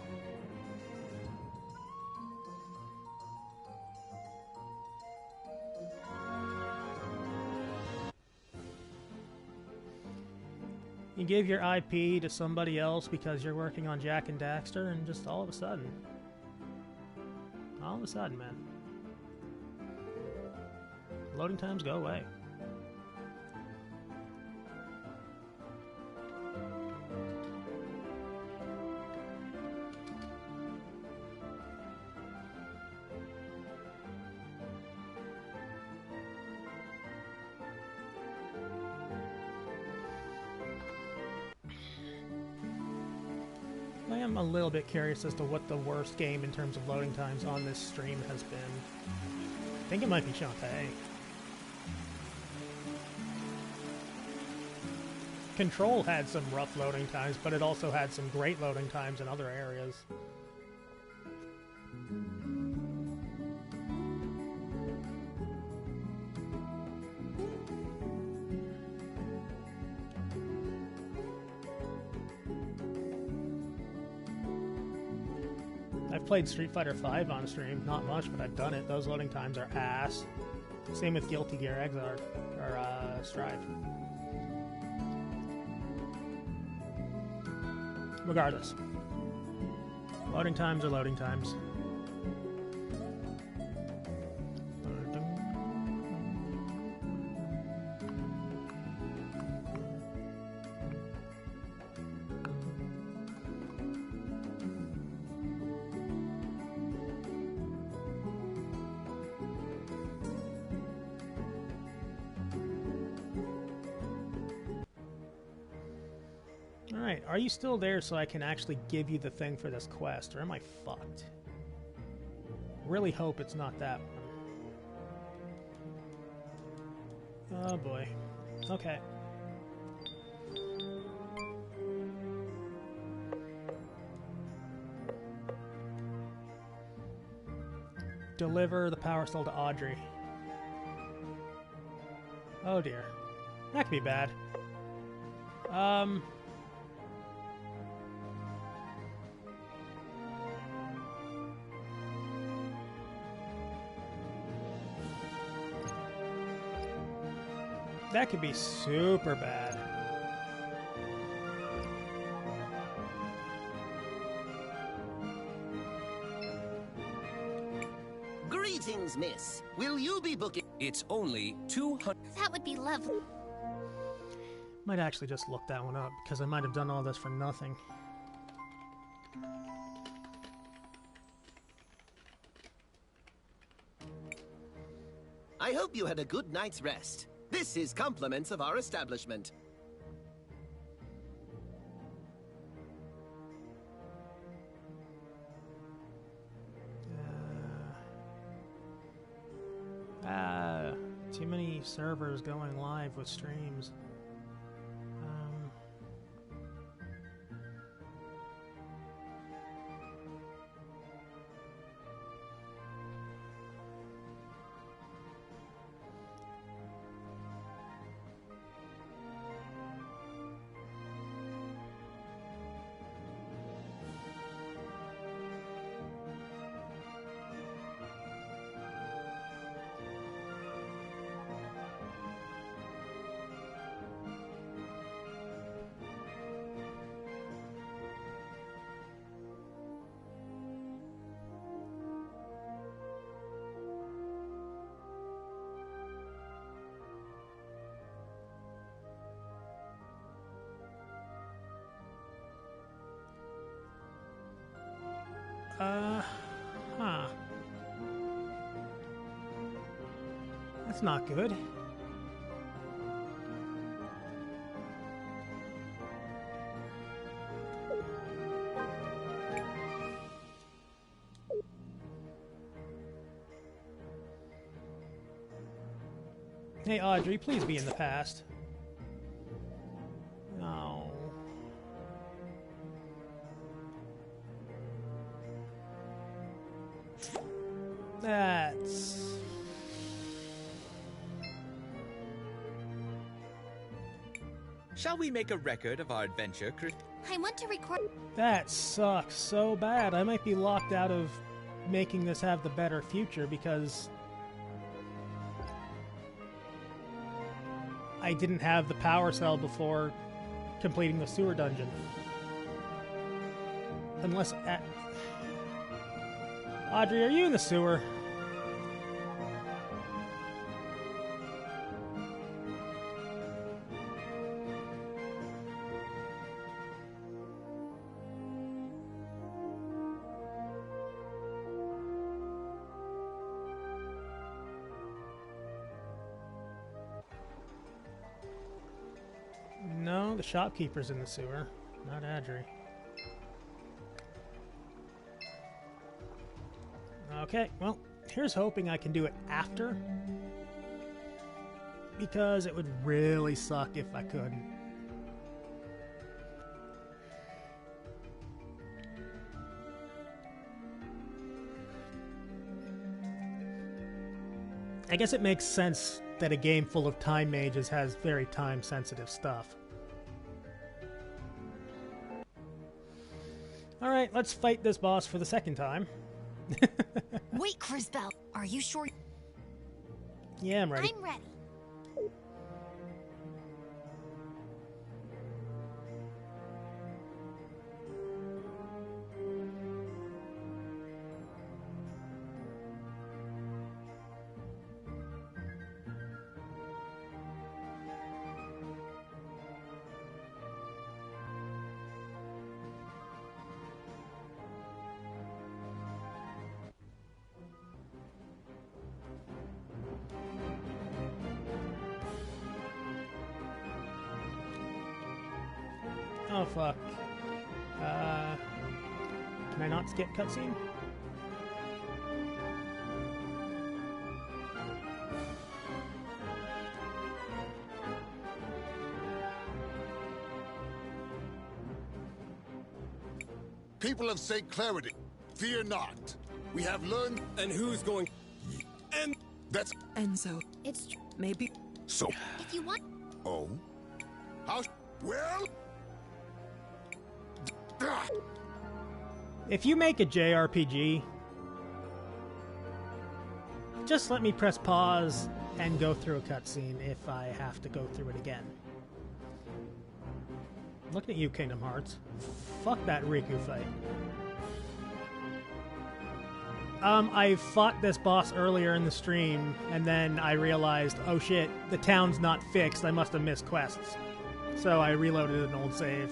You give your IP to somebody else because you're working on Jak and Daxter, and just all of a sudden, man, loading times go away. I am a little bit curious as to what the worst game in terms of loading times on this stream has been. I think it might be Shantae. Control had some rough loading times, but it also had some great loading times in other areas. I've played Street Fighter V on stream, not much, but I've done it. Those loading times are ass. Same with Guilty Gear Xrd, or Strive. Regardless, loading times are loading times. Alright, are you still there so I can actually give you the thing for this quest, or am I fucked? Really hope it's not that one. Oh boy. Okay. Deliver the Power Soul to Audrey. Oh dear. That could be bad. That could be super bad. Greetings, miss. Will you be booking? It's only 200. That would be lovely. Might actually just look that one up, because I might have done all this for nothing. I hope you had a good night's rest. This is compliments of our establishment. Too many many servers going live with streams. Huh. That's not good. Hey, Audrey, please be in the past. No. That's... Shall we make a record of our adventure, Chris? I want to record... That sucks so bad. I might be locked out of making this have the better future because I didn't have the power cell before completing the sewer dungeon. Unless... Audrey, are you in the sewer? No, the shopkeeper's in the sewer, not Audrey. Okay, well, here's hoping I can do it after. Because it would really suck if I couldn't. I guess it makes sense that a game full of time mages has very time-sensitive stuff. Alright, let's fight this boss for the second time. Wait, CrisTales, are you sure? Yeah, I'm ready. I'm ready. Oh, fuck. Can I not skip cutscene? People of St. Clarity, fear not. We have learned... And who's going... And... That's... Enzo. It's true. Maybe... So... If you want... Oh? How... Well... If you make a JRPG, just let me press pause and go through a cutscene if I have to go through it again. Looking at you, Kingdom Hearts. Fuck that Riku fight. I fought this boss earlier in the stream, and then I realized, oh shit, the town's not fixed, I must have missed quests. So I reloaded an old save.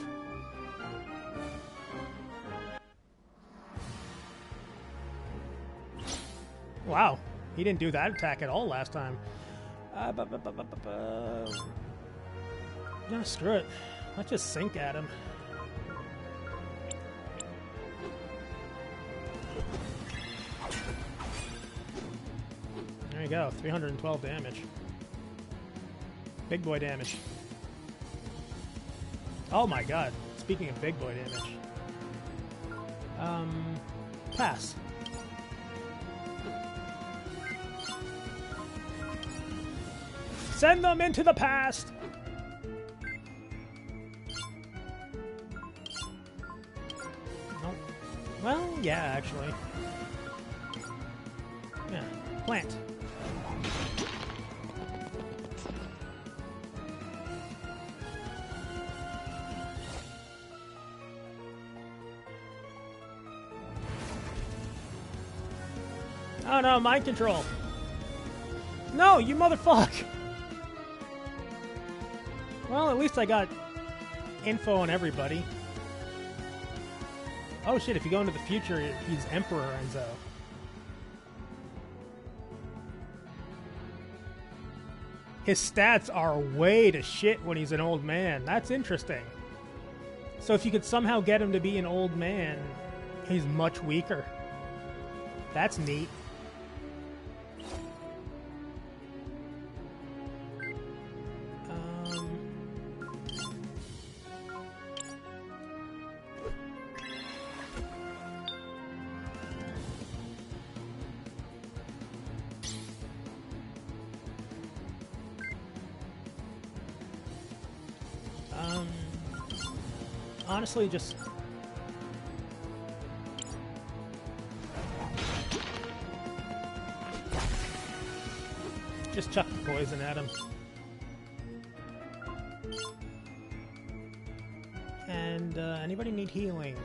Wow, he didn't do that attack at all last time. No, screw it. Let's just sink at him. There you go, 312 damage. Big boy damage. Oh my god. Speaking of big boy damage. Pass. Send them into the past! Nope. Well, yeah, actually. Yeah. Plant. Oh no, mind control. No, you motherfucker! Well, at least I got info on everybody. Oh shit, if you go into the future, he's Emperor Enzo. His stats are way to shit when he's an old man. That's interesting. So if you could somehow get him to be an old man, he's much weaker. That's neat. Honestly, just chuck the poison at him. And anybody need healing?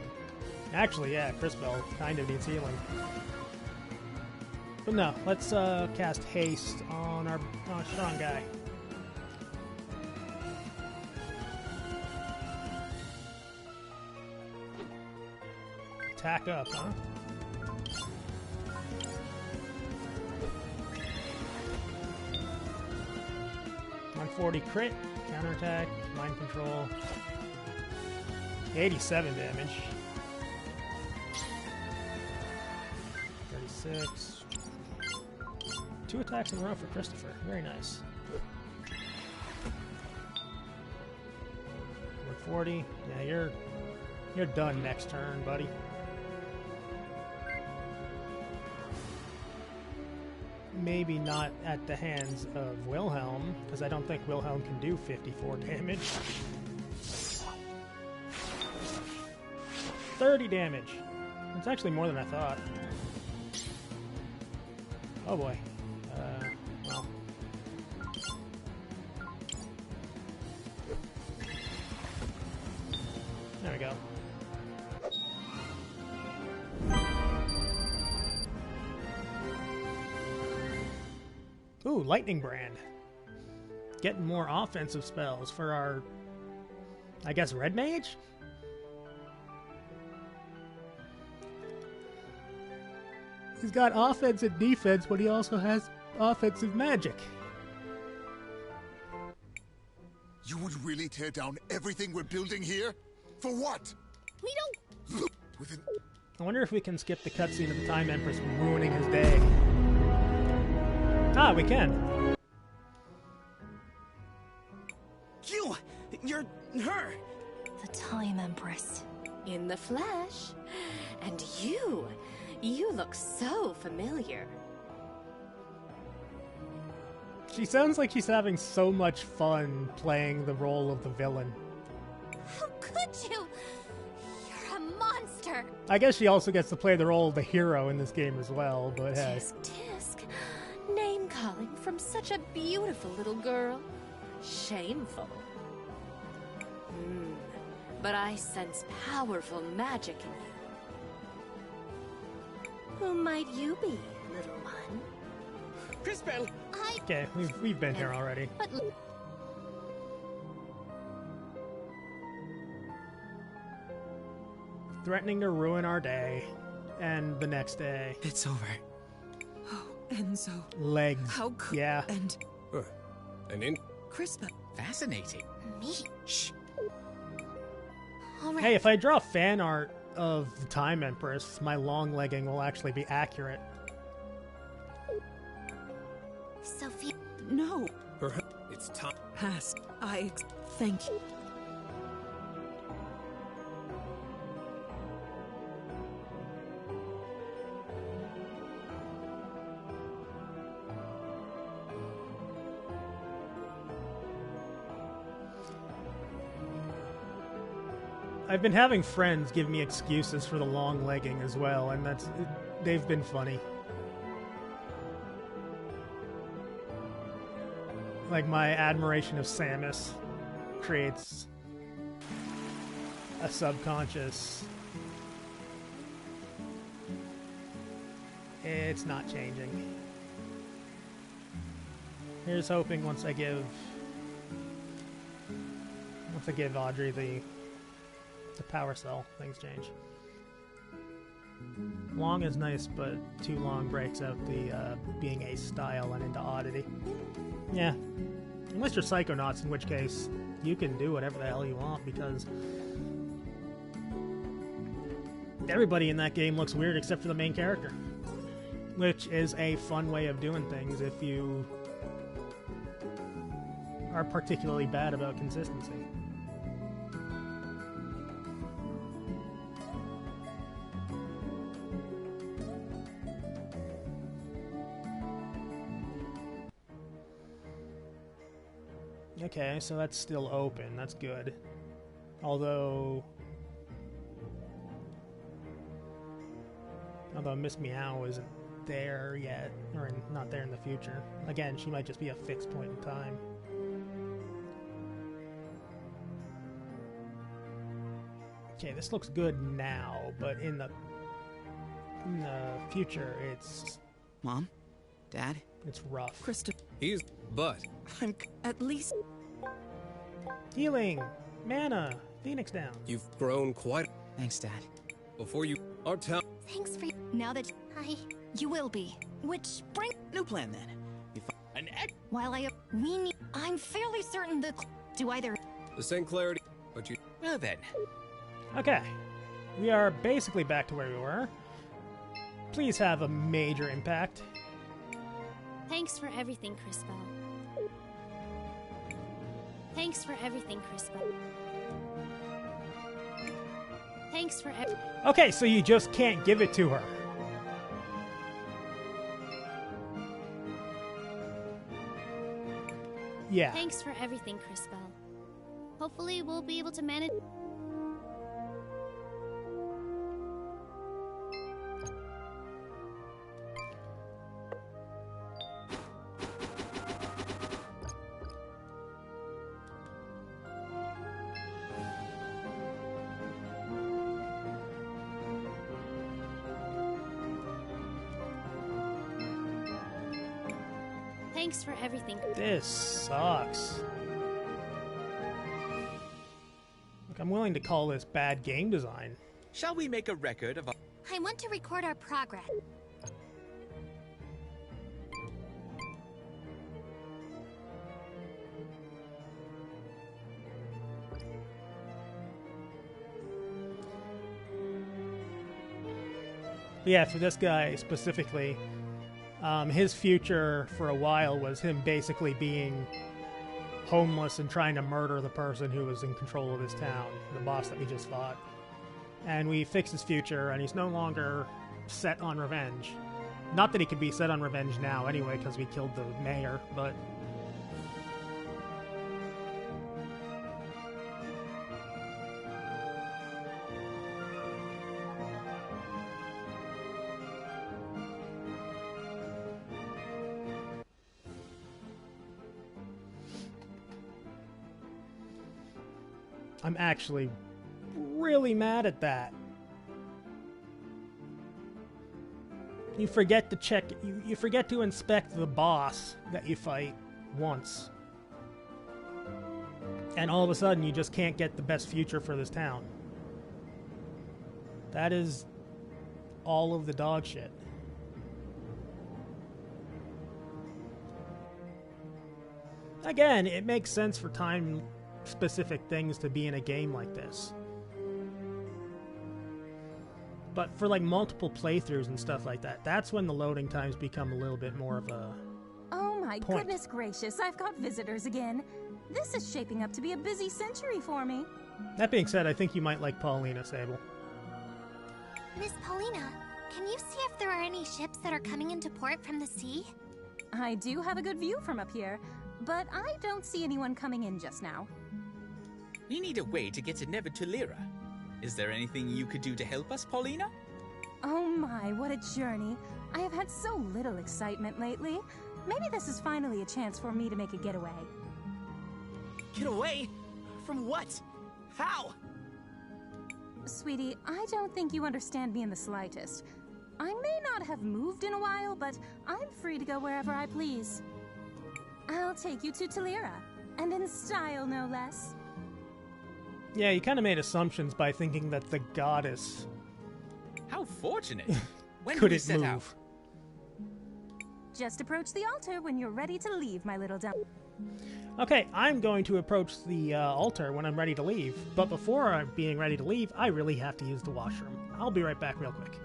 Actually, yeah, CrisTales kind of needs healing. But no, let's cast haste on our strong guy. Attack up, huh? $140 crit, counterattack, mind control. 87 damage. 36. 2 attacks in a row for Christopher. Very nice. 140. Yeah, you're done next turn, buddy. Maybe not at the hands of Wilhelm, because I don't think Wilhelm can do 54 damage. 30 damage. It's actually more than I thought. Oh boy. Well. There we go. Ooh, Lightning Brand. Getting more offensive spells for our, I guess, Red Mage? He's got offense and defense, but he also has offensive magic. You would really tear down everything we're building here? For what? We don't... I wonder if we can skip the cutscene of the Time Empress ruining his day. Ah, we can. You're her! The Time Empress. In the flesh. And you look so familiar. She sounds like she's having so much fun playing the role of the villain. How could you? You're a monster! I guess she also gets to play the role of the hero in this game as well, but hey. Tisk tisk. Name-calling from such a beautiful little girl. Shameful. But I sense powerful magic in you. Who might you be, little one? CrisTales! Okay, we've been here already. But Threatening to ruin our day. And the next day. It's over. Oh, Enzo. Legs. How could... Yeah. And... And in... CrisTales. Fascinating. Me? Shh. All right. Hey, if I draw fan art of the Time Empress, my long legging will actually be accurate. Sophia. No. It's time. past. Thank you. I've been having friends give me excuses for the long legging as well, and they've been funny. Like, my admiration of Samus creates a subconscious... It's not changing. Here's hoping once I give Audrey the power cell, things change. Long is nice, but too long breaks out the being a style and into oddity. Yeah. Unless you're Psychonauts, in which case you can do whatever the hell you want, because everybody in that game looks weird except for the main character. Which is a fun way of doing things if you are particularly bad about consistency. Okay, so that's still open. That's good. Although Miss Meow isn't there yet, or not there in the future. Again, she might just be a fixed point in time. Okay, this looks good now, but in the future, it's... Mom? Dad? It's rough. He's... but... I'm... At least... Healing! Mana! Phoenix down. You've grown quite... Thanks, Dad. Before you... Our town... Thanks for... Now that... Hi. You will be. Which bring... New plan, then. While we need... I'm fairly certain the... Do either... The St. Clarity... But you... Well then. Okay. We are basically back to where we were. Please have a major impact. Thanks for everything, CrisTales. Thanks for everything, CrisTales. Thanks for Okay, so you just can't give it to her. Yeah. Thanks for everything, CrisTales. Hopefully we'll be able to manage... Thanks for everything. This sucks. Look, I'm willing to call this bad game design. Shall we make a record of our... I want to record our progress. But yeah, for this guy specifically, his future for a while was him basically being homeless and trying to murder the person who was in control of his town, the boss that we just fought. And we fixed his future, and he's no longer set on revenge. Not that he could be set on revenge now anyway, because we killed the mayor, but... I'm actually really mad at that. You forget to check, you forget to inspect the boss that you fight once. And all of a sudden you just can't get the best future for this town. That is all of the dog shit. Again, it makes sense for time-specific things to be in a game like this. But for like multiple playthroughs and stuff like that, that's when the loading times become a little bit more of a... Oh My goodness gracious, I've got visitors again. This is shaping up to be a busy century for me. That being said, I think you might like Paulina, Sable. Miss Paulina, can you see if there are any ships that are coming into port from the sea? I do have a good view from up here, but I don't see anyone coming in just now. We need a way to get to Never to Lyra. Is there anything you could do to help us, Paulina? Oh my, what a journey. I have had so little excitement lately. Maybe this is finally a chance for me to make a getaway. Get away? From what? How? Sweetie, I don't think you understand me in the slightest. I may not have moved in a while, but I'm free to go wherever I please. I'll take you to Lyra, and in style, no less. Yeah, you kind of made assumptions by thinking that the goddess... How fortunate! When couldn't do we set move. out? Just approach the altar when you're ready to leave, my little dumb. Okay, I'm going to approach the altar when I'm ready to leave, but before I'm being ready to leave, I really have to use the washroom. I'll be right back real quick.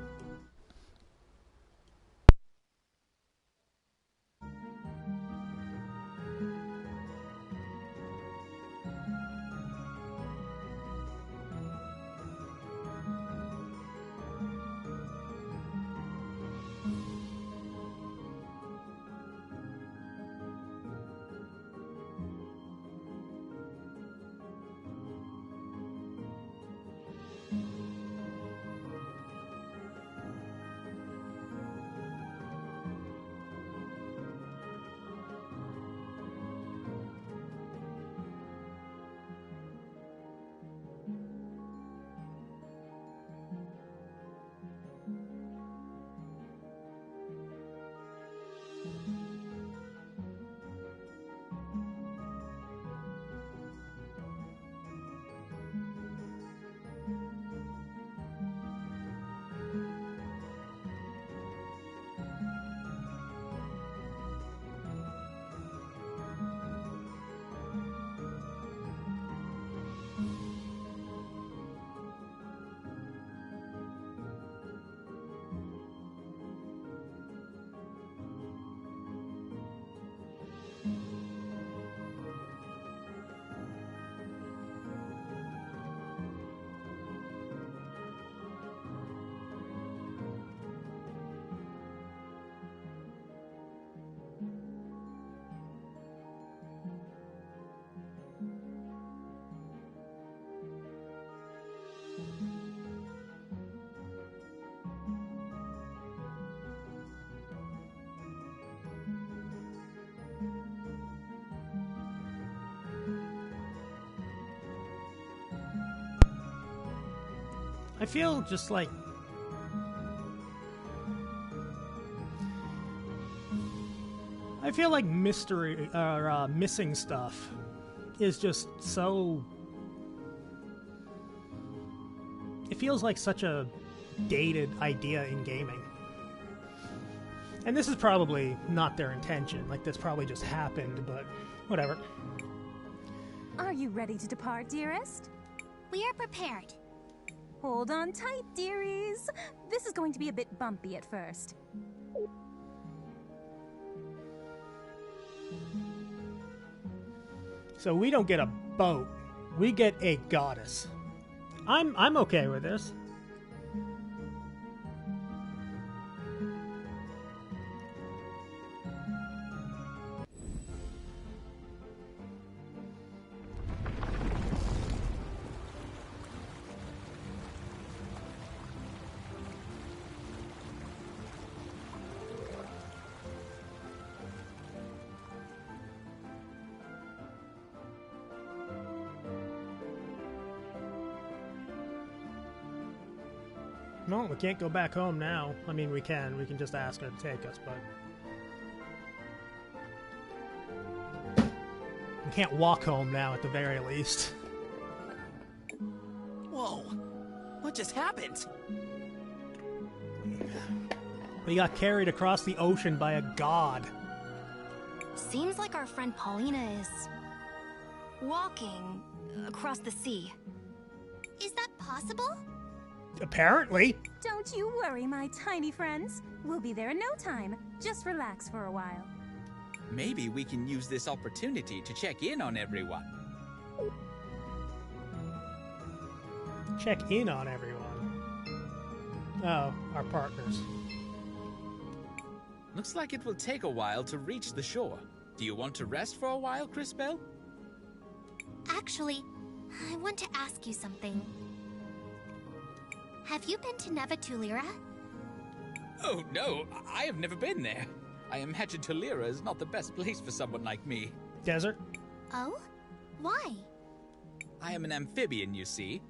I feel just like... I feel like mystery, or missing stuff is just so... It feels like such a dated idea in gaming. And this is probably not their intention. Like, this probably just happened, but whatever. Are you ready to depart, dearest? We are prepared. Hold on tight, dearies. This is going to be a bit bumpy at first. So we don't get a boat. We get a goddess. I'm okay with this. No, we can't go back home now. I mean, we can. We can just ask her to take us, but... We can't walk home now, at the very least. Whoa! What just happened? We got carried across the ocean by a god. Seems like our friend Paulina is... walking across the sea. Is that possible? Apparently. Don't you worry, my tiny friends. We'll be there in no time. Just relax for a while. Maybe we can use this opportunity to check in on everyone. Check in on everyone. Oh, our partners. Looks like it will take a while to reach the shore. Do you want to rest for a while, CrisTales? Actually, I want to ask you something. Have you been to Neva Tulira? Oh no, I have never been there. I imagine Tulira is not the best place for someone like me. Desert? Oh? Why? I am an amphibian, you see.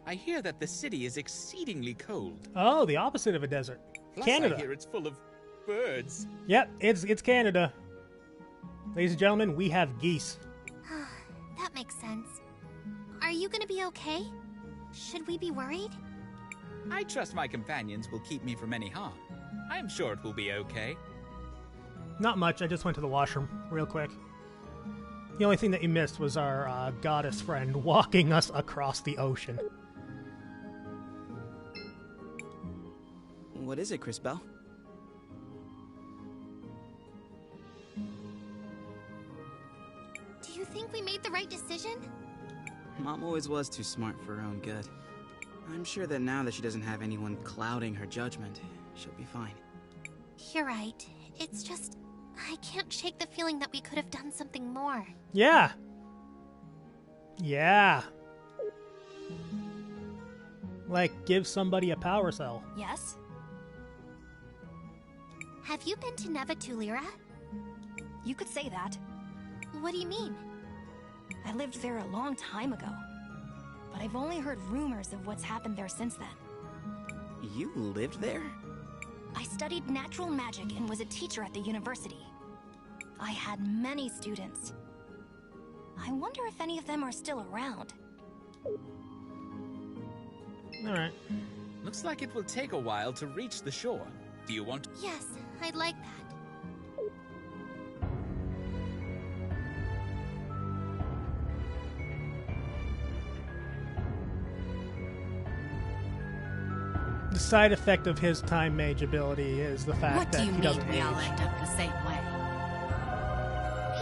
I hear that the city is exceedingly cold. Oh, the opposite of a desert. Plus, Canada. I hear it's full of birds. Yep, it's Canada. Ladies and gentlemen, we have geese. That makes sense. Are you gonna be okay? Should we be worried? I trust my companions will keep me from any harm. I am sure it will be okay. Not much, I just went to the washroom real quick. The only thing that you missed was our goddess friend walking us across the ocean. What is it, CrisTales? Do you think we made the right decision? Mom always was too smart for her own good. I'm sure that now that she doesn't have anyone clouding her judgment, she'll be fine. You're right. It's just, I can't shake the feeling that we could have done something more. Yeah. Yeah. Like, give somebody a power cell. Yes? Have you been to Neva Tulira? You could say that. What do you mean? I lived there a long time ago, but I've only heard rumors of what's happened there since then. You lived there? I studied natural magic and was a teacher at the university. I had many students. I wonder if any of them are still around. Alright. Looks like it will take a while to reach the shore. Do you want to? Yes, I'd like that. The side effect of his time mage ability is the fact that he doesn't age. We all end up the same way?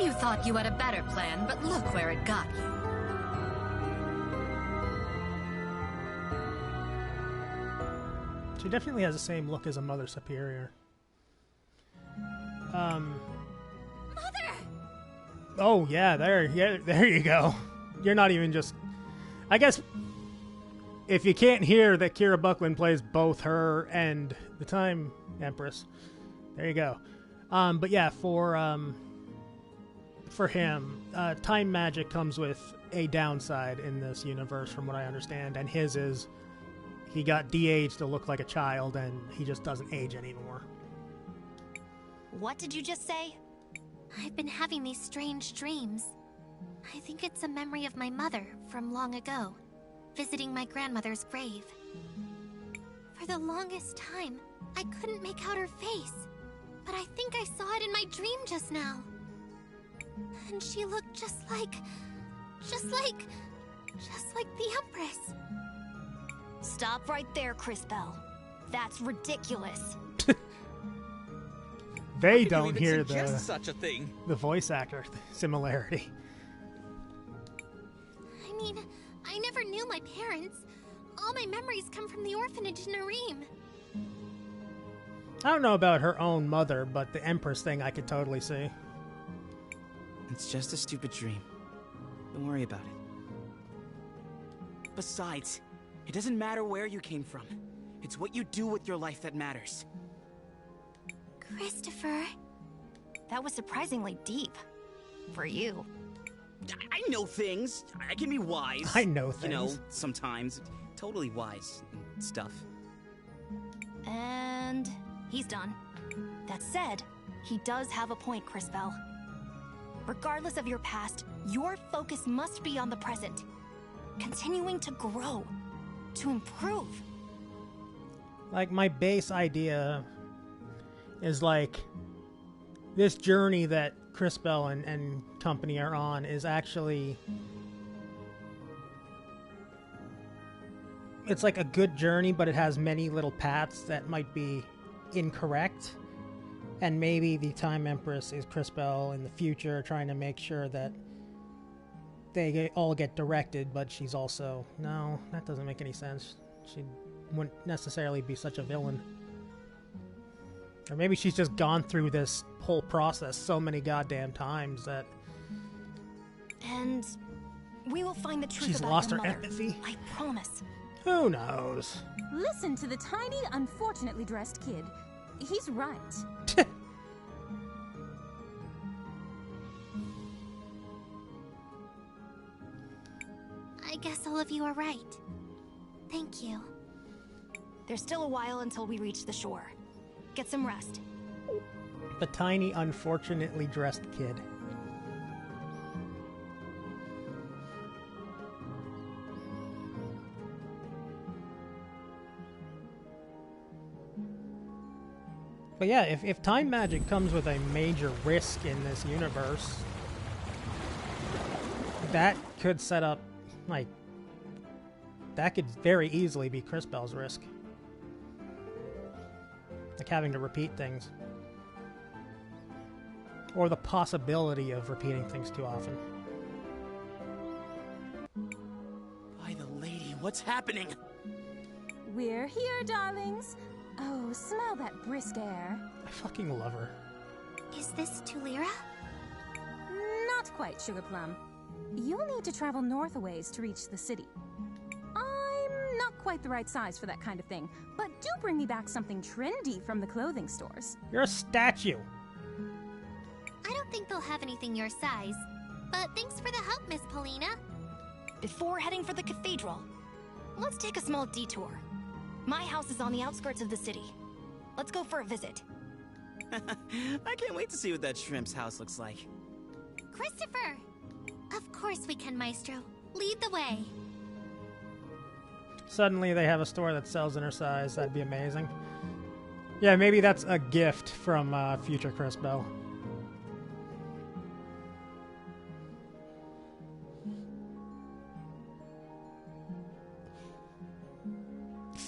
You thought you had a better plan, but look where it got you. She definitely has the same look as a Mother Superior. Mother! Oh yeah, there you go. You're not even just. I guess if you can't hear that Kira Buckland plays both her and the Time Empress, there you go. But yeah, for him, time magic comes with a downside in this universe, from what I understand, and his is he got de-aged to look like a child, and he just doesn't age anymore. What did you just say? I've been having these strange dreams. I think it's a memory of my mother from long ago, visiting my grandmother's grave. For the longest time, I couldn't make out her face, but I think I saw it in my dream just now. And she looked just like the Empress. Stop right there, CrisTales. That's ridiculous. They don't hear such a thing. The voice actor similarity. I mean, I never knew my parents. All my memories come from the orphanage in Areem. I don't know about her own mother, but the Empress thing I could totally see. It's just a stupid dream. Don't worry about it. Besides, it doesn't matter where you came from. It's what you do with your life that matters. Christopher. That was surprisingly deep. For you. I know things. I can be wise. I know things. You know, sometimes. Totally wise and stuff. And he's done. That said, he does have a point, CrisTales. Regardless of your past, your focus must be on the present. Continuing to grow. To improve. Like, my base idea is like this journey that CrisTales and company are on is actually, it's like a good journey, but it has many little paths that might be incorrect, And maybe the Time Empress is CrisTales in the future, trying to make sure that they all get directed, but she's also... No, that doesn't make any sense. She wouldn't necessarily be such a villain. Or maybe she's just gone through this whole process so many goddamn times that... And we will find the truth she's about lost your her mother. empathy? I promise. Who knows? Listen to the tiny, unfortunately dressed kid. He's right. I guess all of you are right. Thank you. There's still a while until we reach the shore. Get some rest. The tiny, unfortunately dressed kid. But yeah, if time magic comes with a major risk in this universe, that could set up, like, that could very easily be CrisTales' risk. Like having to repeat things. Or the possibility of repeating things too often. By the lady, what's happening? We're here, darlings. Oh, smell that brisk air. I fucking love her. Is this Tulira? Not quite, Sugar Plum. You'll need to travel north a ways to reach the city. I'm not quite the right size for that kind of thing, but do bring me back something trendy from the clothing stores. You're a statue. I don't think they'll have anything your size, but thanks for the help, Miss Paulina. Before heading for the cathedral, let's take a small detour. My house is on the outskirts of the city. Let's go for a visit. I can't wait to see what that shrimp's house looks like. Christopher! Of course we can, Maestro. Lead the way. Suddenly they have a store that sells in her size. That'd be amazing. Yeah, maybe that's a gift from future CrisTales.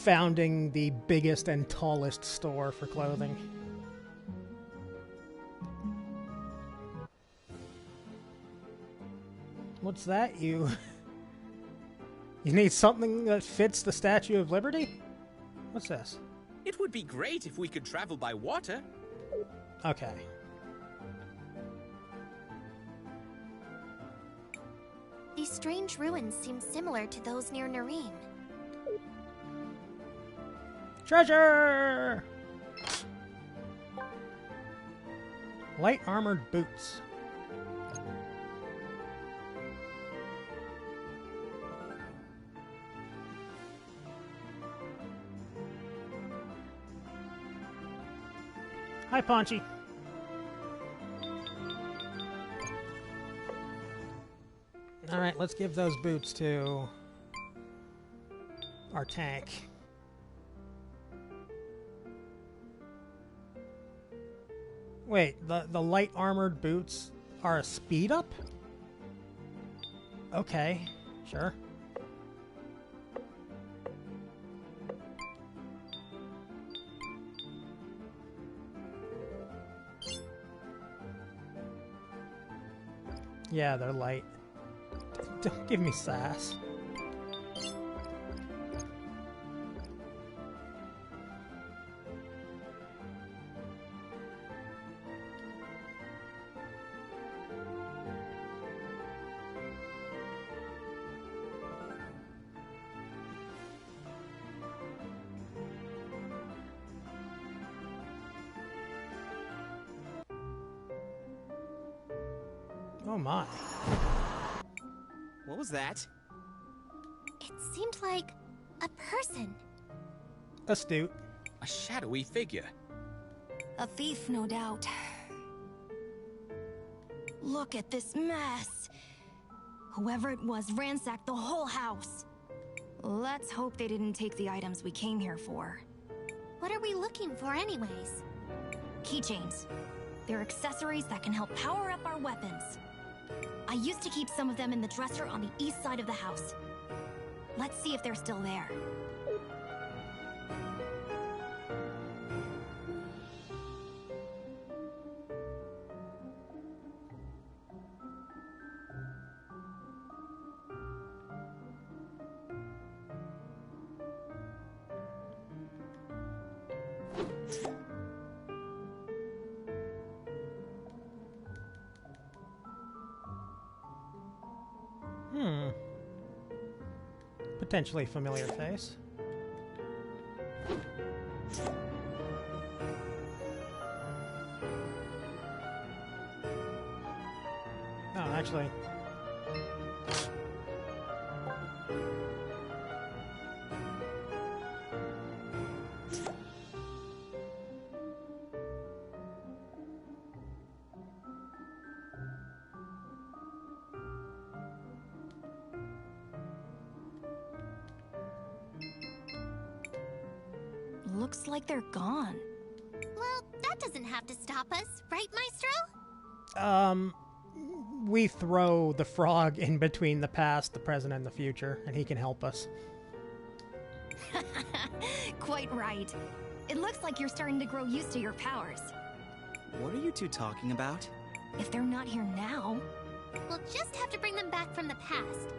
Founding the biggest and tallest store for clothing. What's that, you? You need something that fits the Statue of Liberty? What's this? It would be great if we could travel by water. Okay. These strange ruins seem similar to those near Nareem. Treasure! Light armored boots. Hi, Paunchy. Alright, let's give those boots to our tank. Wait, the light armored boots are a speed up? Okay, sure. Yeah, they're light. Don't give me sass. Oh my. What was that? It seemed like a person. Astute. A shadowy figure. A thief, no doubt. Look at this mess. Whoever it was ransacked the whole house. Let's hope they didn't take the items we came here for. What are we looking for anyways? Keychains. They're accessories that can help power up our weapons. I used to keep some of them in the dresser on the east side of the house. Let's see if they're still there. potentially familiar face. Oh, actually... Looks like they're gone. Well, that doesn't have to stop us, right, Maestro? We throw the frog in between the past, the present, and the future, and he can help us. Quite right. It looks like you're starting to grow used to your powers. What are you two talking about? If they're not here now... We'll just have to bring them back from the past.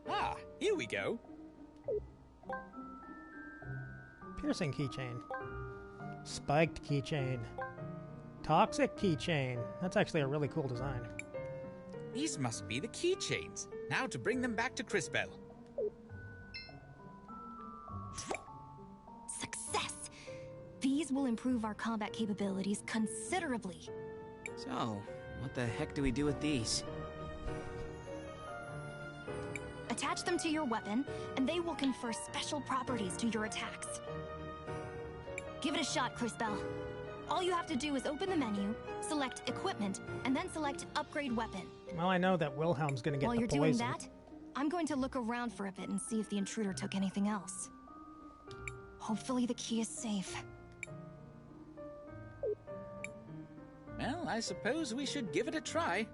Ah, here we go. Piercing keychain. Spiked keychain. Toxic keychain. That's actually a really cool design. These must be the keychains. Now to bring them back to CrisTales. Success! These will improve our combat capabilities considerably. So, what the heck do we do with these? Attach them to your weapon, and they will confer special properties to your attacks. Give it a shot, CrisTales. All you have to do is open the menu, select Equipment, and then select Upgrade Weapon. Well, I know that Wilhelm's gonna get While the you're poison. doing that, I'm going to look around for a bit and see if the intruder took anything else. Hopefully the key is safe. Well, I suppose we should give it a try.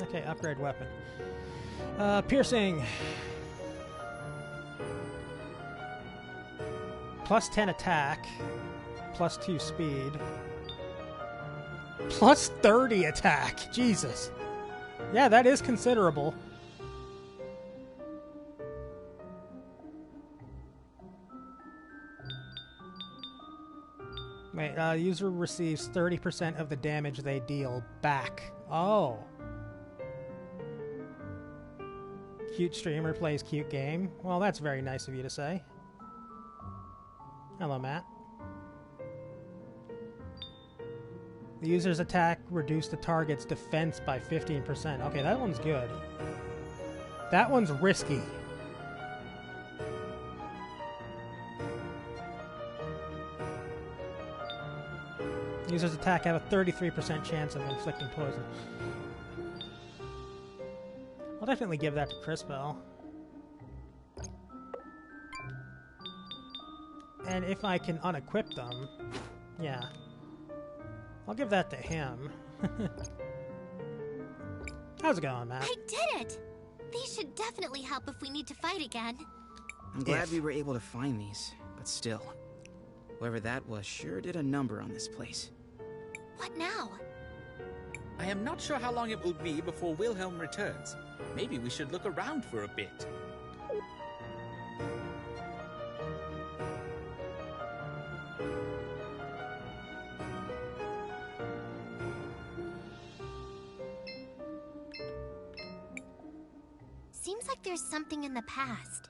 Okay, upgrade weapon. Piercing. Plus 10 attack. Plus 2 speed. Plus 30 attack. Jesus. Yeah, that is considerable. Wait, user receives 30% of the damage they deal back. Oh. Cute streamer plays cute game. Well, that's very nice of you to say. Hello, Matt. The user's attack reduced the target's defense by 15%. Okay, that one's good. That one's risky. User's attack have a 33% chance of inflicting poison. I'll definitely give that to CrisTales. And if I can unequip them, yeah. I'll give that to him. How's it going, Matt? I did it! These should definitely help if we need to fight again. I'm glad we were able to find these, but still. Whoever that was sure did a number on this place. What now? I am not sure how long it will be before Wilhelm returns. Maybe we should look around for a bit. Seems like there's something in the past.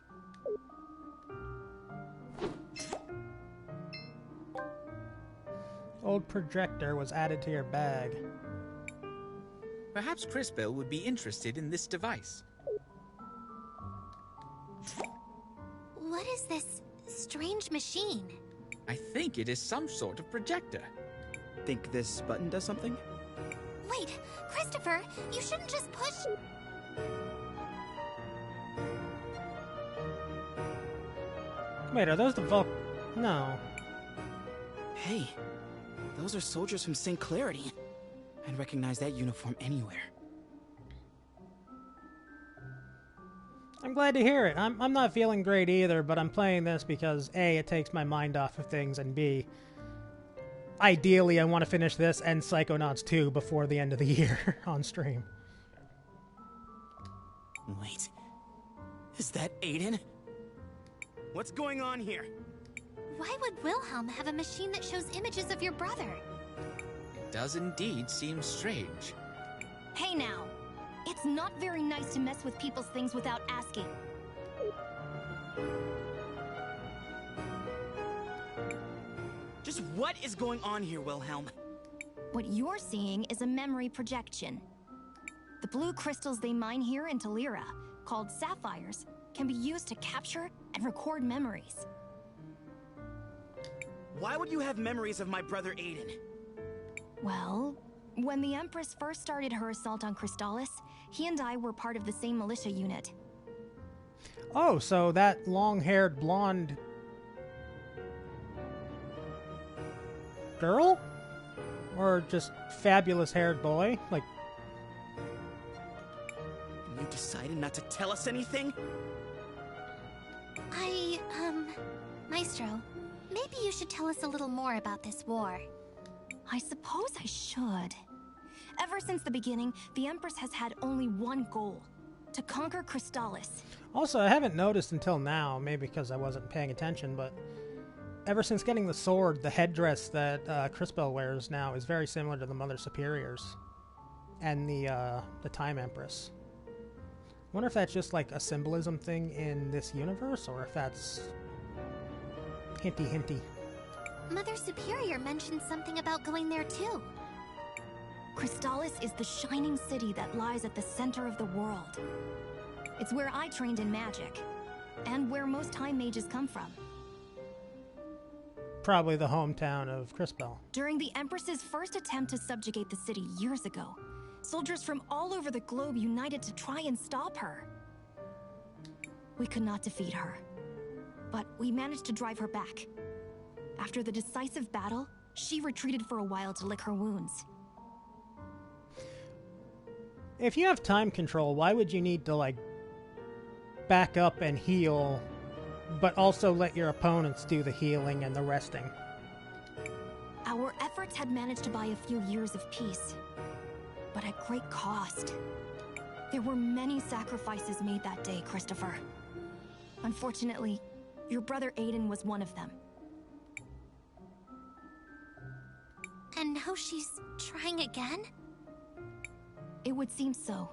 Old projector was added to your bag. Perhaps CrisTales would be interested in this device. What is this strange machine? I think it is some sort of projector. Think this button does something? Wait, Christopher, you shouldn't just push... Wait, are those the No. Hey, those are soldiers from St. Clarity. I'd recognize that uniform anywhere. I'm glad to hear it. I'm not feeling great either, but I'm playing this because A, it takes my mind off of things, and B, ideally I want to finish this and Psychonauts 2 before the end of the year on stream. Wait. Is that Aiden? What's going on here? Why would Wilhelm have a machine that shows images of your brother? It does indeed seem strange. Hey now! It's not very nice to mess with people's things without asking. Just what is going on here, Wilhelm? What you're seeing is a memory projection. The blue crystals they mine here in Talira, called sapphires, can be used to capture and record memories. Why would you have memories of my brother Aiden? Well, when the Empress first started her assault on Cristalis, he and I were part of the same militia unit. Oh, so that long-haired blonde girl? Or just fabulous-haired boy? Like, You decided not to tell us anything? Maestro, maybe you should tell us a little more about this war. I suppose I should. Ever since the beginning, the Empress has had only one goal: to conquer Cristalis. also, I haven't noticed until now, maybe because I wasn't paying attention, but ever since getting the sword, the headdress that CrisTales wears now is very similar to the Mother Superiors and the Time Empress. I wonder if that's just like a symbolism thing in this universe, or if that's hinty. Mother Superior mentioned something about going there too. Cristalis is the shining city that lies at the center of the world. It's where I trained in magic, and where most time mages come from. Probably the hometown of CrisTales. During the Empress's first attempt to subjugate the city years ago, soldiers from all over the globe united to try and stop her. We could not defeat her, but we managed to drive her back. After the decisive battle, she retreated for a while to lick her wounds. If you have time control, why would you need to, like, back up and heal, but also let your opponents do the healing and the resting? Our efforts had managed to buy a few years of peace, but at great cost. There were many sacrifices made that day, Christopher. Unfortunately, your brother Aiden was one of them. And now she's trying again? It would seem so.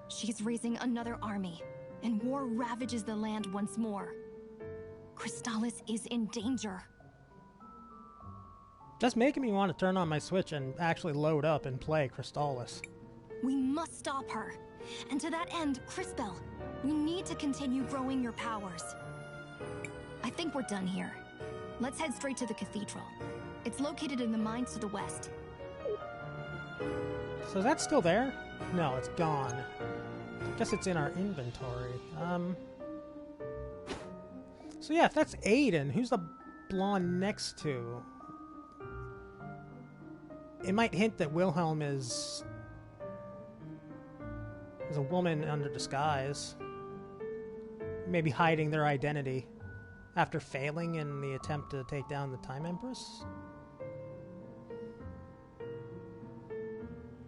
She's raising another army, and war ravages the land once more. Cristalis is in danger. Just making me want to turn on my Switch and actually load up and play Cristalis. We must stop her. And to that end, CrisTales, we need to continue growing your powers. I think we're done here. Let's head straight to the cathedral. It's located in the mines to the west. So that's still there? No, it's gone. Guess it's in our inventory. So yeah, if that's Aiden, who's the blonde next to? It might hint that Wilhelm is a woman under disguise. Maybe hiding their identity after failing in the attempt to take down the Time Empress?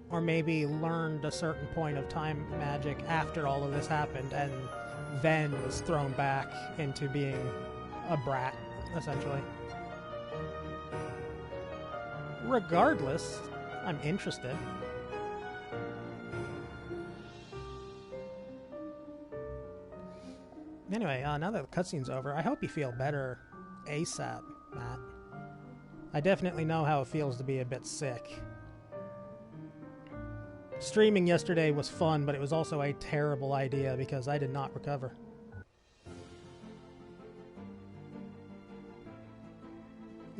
Or maybe learned a certain point of time magic after all of this happened and then was thrown back into being a brat, essentially. Regardless, I'm interested. Anyway, now that the cutscene's over, I hope you feel better ASAP, Matt. I definitely know how it feels to be a bit sick. Streaming yesterday was fun, but it was also a terrible idea because I did not recover.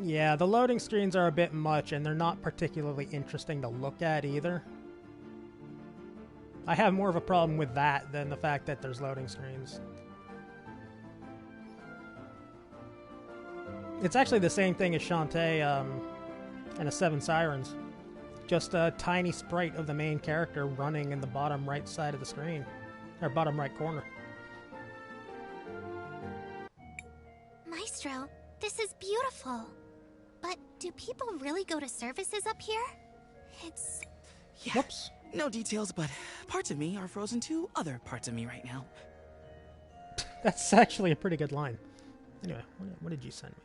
Yeah, the loading screens are a bit much, and they're not particularly interesting to look at either. I have more of a problem with that than the fact that there's loading screens. It's actually the same thing as Shantae and the Seven Sirens. Just a tiny sprite of the main character running in the bottom right side of the screen. Or bottom right corner. Maestro, this is beautiful. But do people really go to services up here? It's... Yeah, whoops. No details, but parts of me are frozen to other parts of me right now. That's actually a pretty good line. Anyway, what did you send me?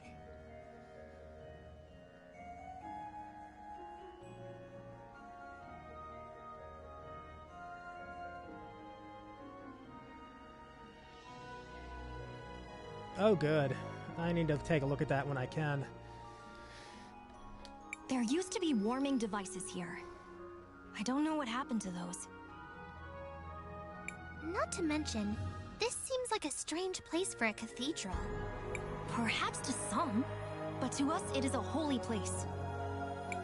Oh, good. I need to take a look at that when I can. There used to be warming devices here. I don't know what happened to those. Not to mention, this seems like a strange place for a cathedral. Perhaps to some, but to us it is a holy place.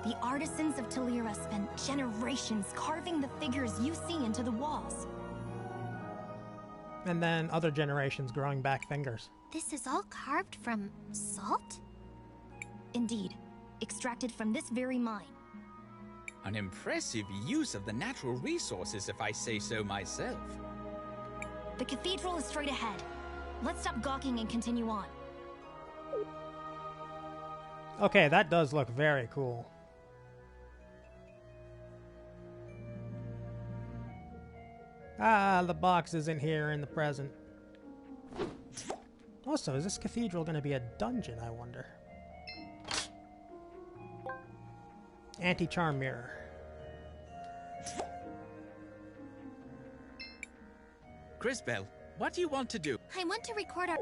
The artisans of Talira spent generations carving the figures you see into the walls. And then other generations growing back fingers. This is all carved from salt? Indeed, extracted from this very mine. An impressive use of the natural resources, if I say so myself. The cathedral is straight ahead. Let's stop gawking and continue on. Okay, that does look very cool. Ah, the box isn't here in the present. Also, is this cathedral going to be a dungeon, I wonder? Anti-charm mirror. Crisbell, what do you want to do? I want to record our...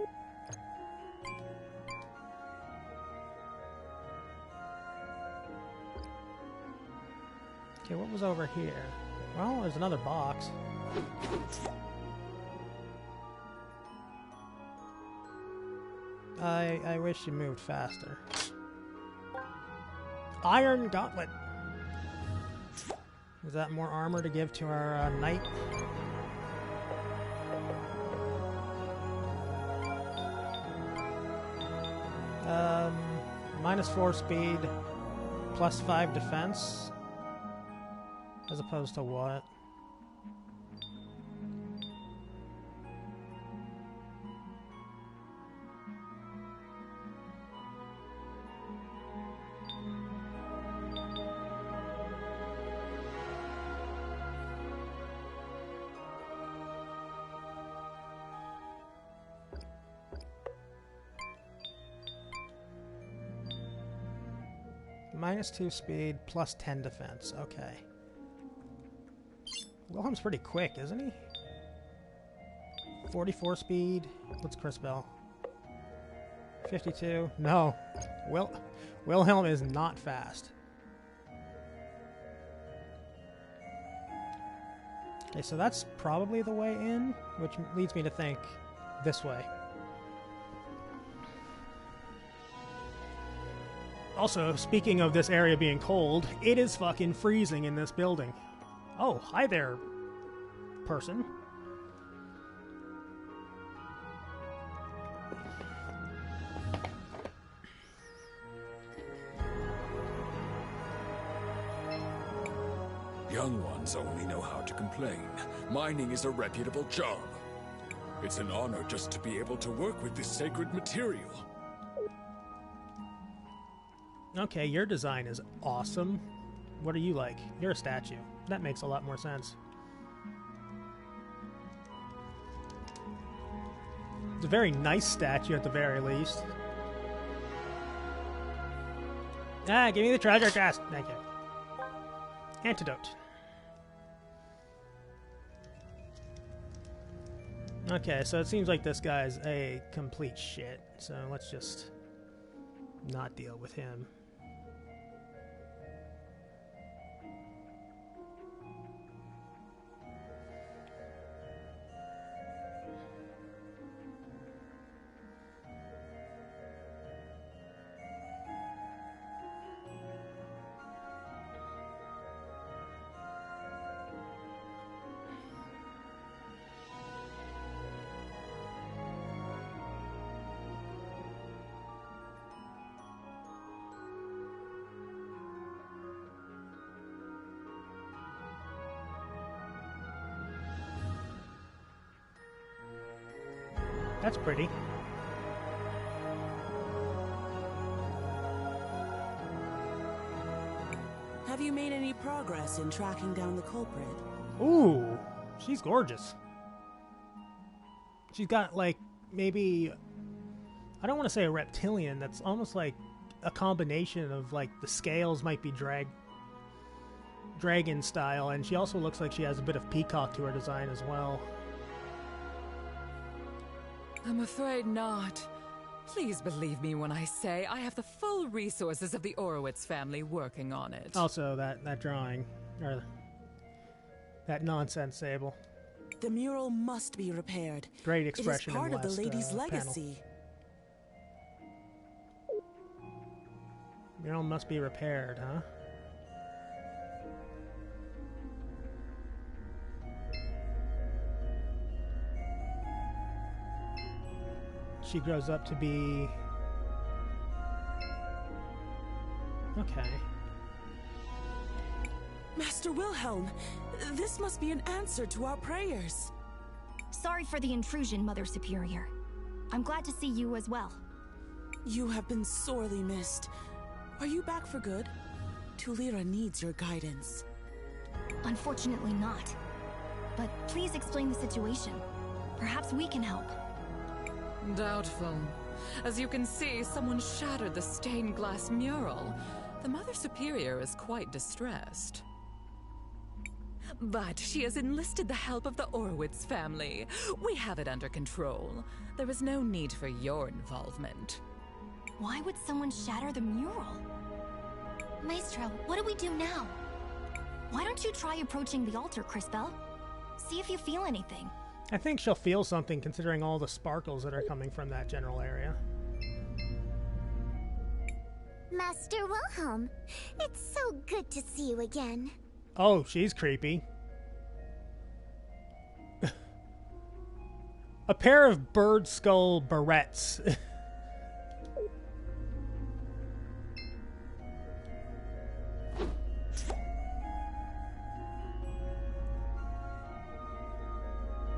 Okay, what was over here? Well, there's another box. I wish you moved faster. Iron Gauntlet. Is that more armor to give to our knight? -4 speed, +5 defense. As opposed to what? -2 speed, +10 defense. Okay. Wilhelm's pretty quick, isn't he? 44 speed. What's Crisbell? 52. No. Wilhelm is not fast. Okay, so that's probably the way in, which leads me to think this way. Also, speaking of this area being cold, it is fucking freezing in this building. Oh, hi there, person. Young ones only know how to complain. Mining is a reputable job. It's an honor just to be able to work with this sacred material. Okay, your design is awesome. What are you like? You're a statue. That makes a lot more sense. It's a very nice statue at the very least. Ah, give me the treasure chest. Thank you. Antidote. Okay, so it seems like this guy's a complete shit. So let's just not deal with him. That's pretty. Have you made any progress in tracking down the culprit? Ooh, she's gorgeous. She's got, like, maybe, I don't want to say a reptilian, that's almost like a combination of like the scales might be dragon style, and she also looks like she has a bit of peacock to her design as well. I'm afraid not. Please believe me when I say I have the full resources of the Orowitz family working on it. Also, that drawing, or that nonsense Sable. The mural must be repaired. Great expression. It is part in of the last, lady's panel. legacy. Mural must be repaired, huh? She grows up to be... Okay. Master Wilhelm, this must be an answer to our prayers. Sorry for the intrusion, Mother Superior. I'm glad to see you as well. You have been sorely missed. Are you back for good? Tulira needs your guidance. Unfortunately not. But please explain the situation. Perhaps we can help. Doubtful. As you can see, someone shattered the stained glass mural. The Mother Superior is quite distressed. But she has enlisted the help of the Orowitz family. We have it under control. There is no need for your involvement. Why would someone shatter the mural? Maestro, what do we do now? Why don't you try approaching the altar, CrisTales? See if you feel anything. I think she'll feel something considering all the sparkles that are coming from that general area. Master Wilhelm, it's so good to see you again. Oh, she's creepy. A pair of bird skull barrettes.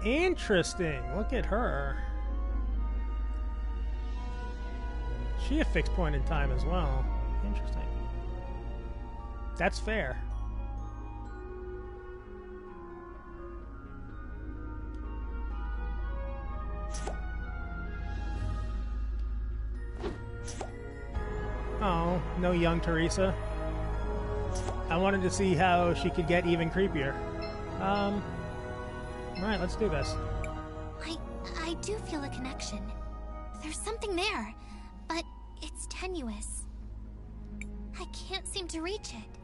Interesting. Look at her. She a fixed point in time as well. Interesting. That's fair. Oh, no young Teresa. I wanted to see how she could get even creepier. Alright, let's do this. I do feel a connection. There's something there, but it's tenuous. I can't seem to reach it.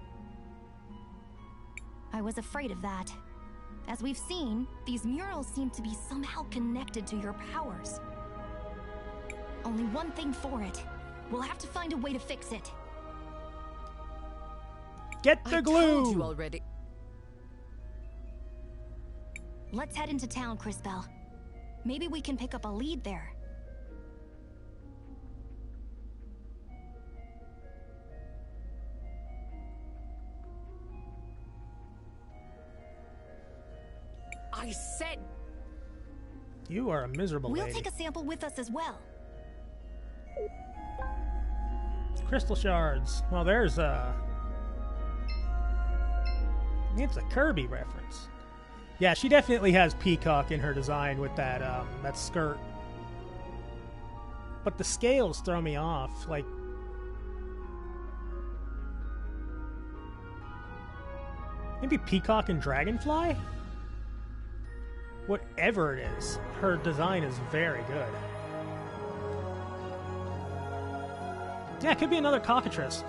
I was afraid of that. As we've seen, these murals seem to be somehow connected to your powers. Only one thing for it. We'll have to find a way to fix it. Get the glue! I told you already. Let's head into town, CrisTales. Maybe we can pick up a lead there. I said... You are a miserable lady. We'll take a sample with us as well. Crystal shards. Well, there's a... It's a Kirby reference. Yeah, she definitely has peacock in her design with that that skirt. But the scales throw me off. Like, maybe peacock and dragonfly? Whatever it is, her design is very good. Yeah, it could be another cockatrice.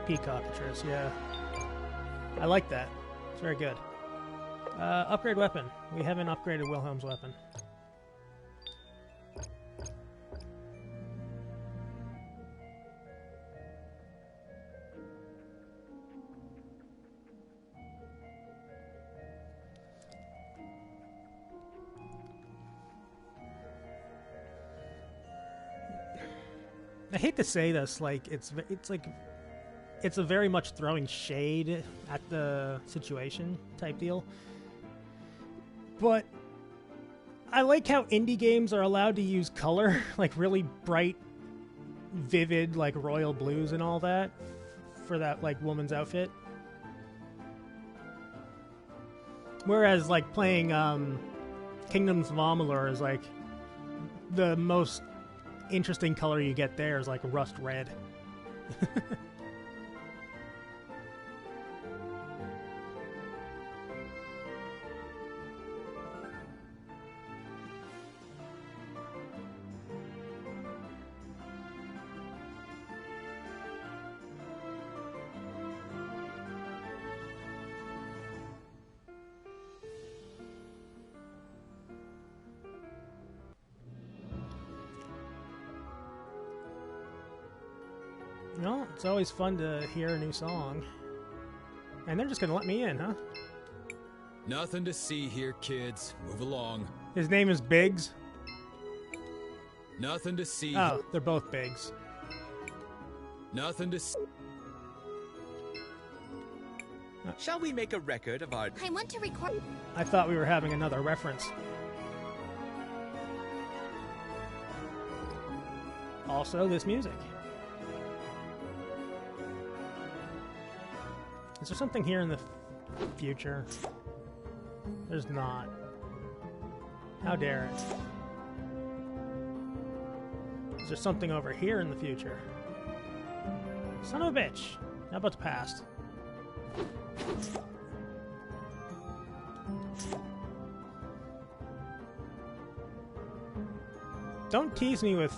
Peacockatrice, yeah. I like that. It's very good. Upgrade weapon. We haven't upgraded Wilhelm's weapon. I hate to say this, like it's a very much throwing shade at the situation type deal, But I like how indie games are allowed to use color, like really bright, vivid, like royal blues and all that, for that like woman's outfit. Whereas like playing Kingdoms of Amalur is like the most interesting color you get there is like rust red. No, it's always fun to hear a new song. And they're just gonna let me in, huh? Nothing to see here, kids. Move along. His name is Biggs? Nothing to see. Oh, they're both Biggs. Nothing to see. Shall we make a record of our... I want to record... I thought we were having another reference. Also, this music. Is there something here in the future? There's not. How dare it? Is there something over here in the future? Son of a bitch. How about the past? Don't tease me with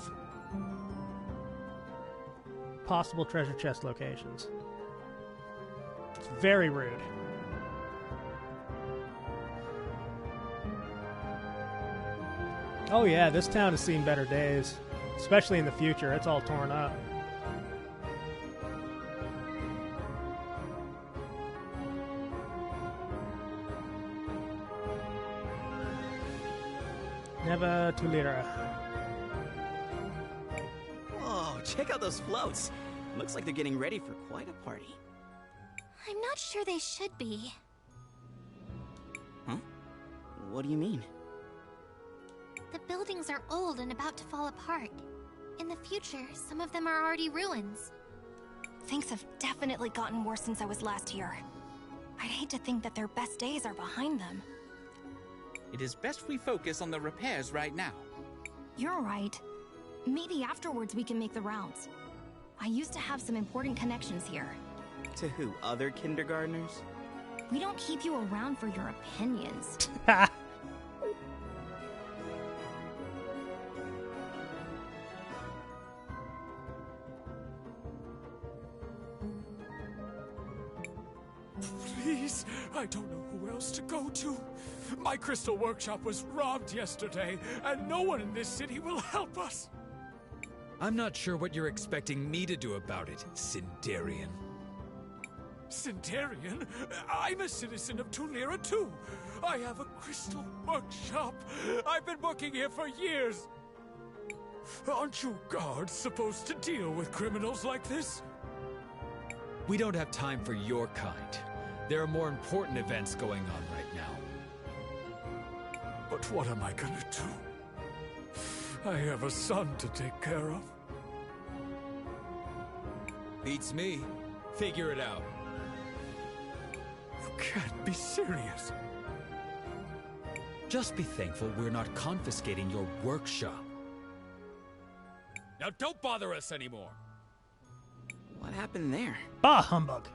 possible treasure chest locations. It's very rude. Oh yeah, this town has seen better days. Especially in the future, it's all torn up. Never Tulira. Whoa, check out those floats. Looks like they're getting ready for quite a party. I'm not sure they should be. Huh? What do you mean? The buildings are old and about to fall apart. In the future, some of them are already ruins. Things have definitely gotten worse since I was last here. I'd hate to think that their best days are behind them. It is best we focus on the repairs right now. You're right. Maybe afterwards we can make the rounds. I used to have some important connections here. To who? Other kindergartners? We don't keep you around for your opinions. Please, I don't know who else to go to. My crystal workshop was robbed yesterday, and no one in this city will help us. I'm not sure what you're expecting me to do about it, Sindarian. Sindarian? I'm a citizen of Tulira too. I have a crystal workshop. I've been working here for years. Aren't you guards supposed to deal with criminals like this? We don't have time for your kind. There are more important events going on right now. But what am I gonna do? I have a son to take care of. Beats me. Figure it out. You can't be serious. Just be thankful we're not confiscating your workshop. Now don't bother us anymore. What happened there? Bah humbug.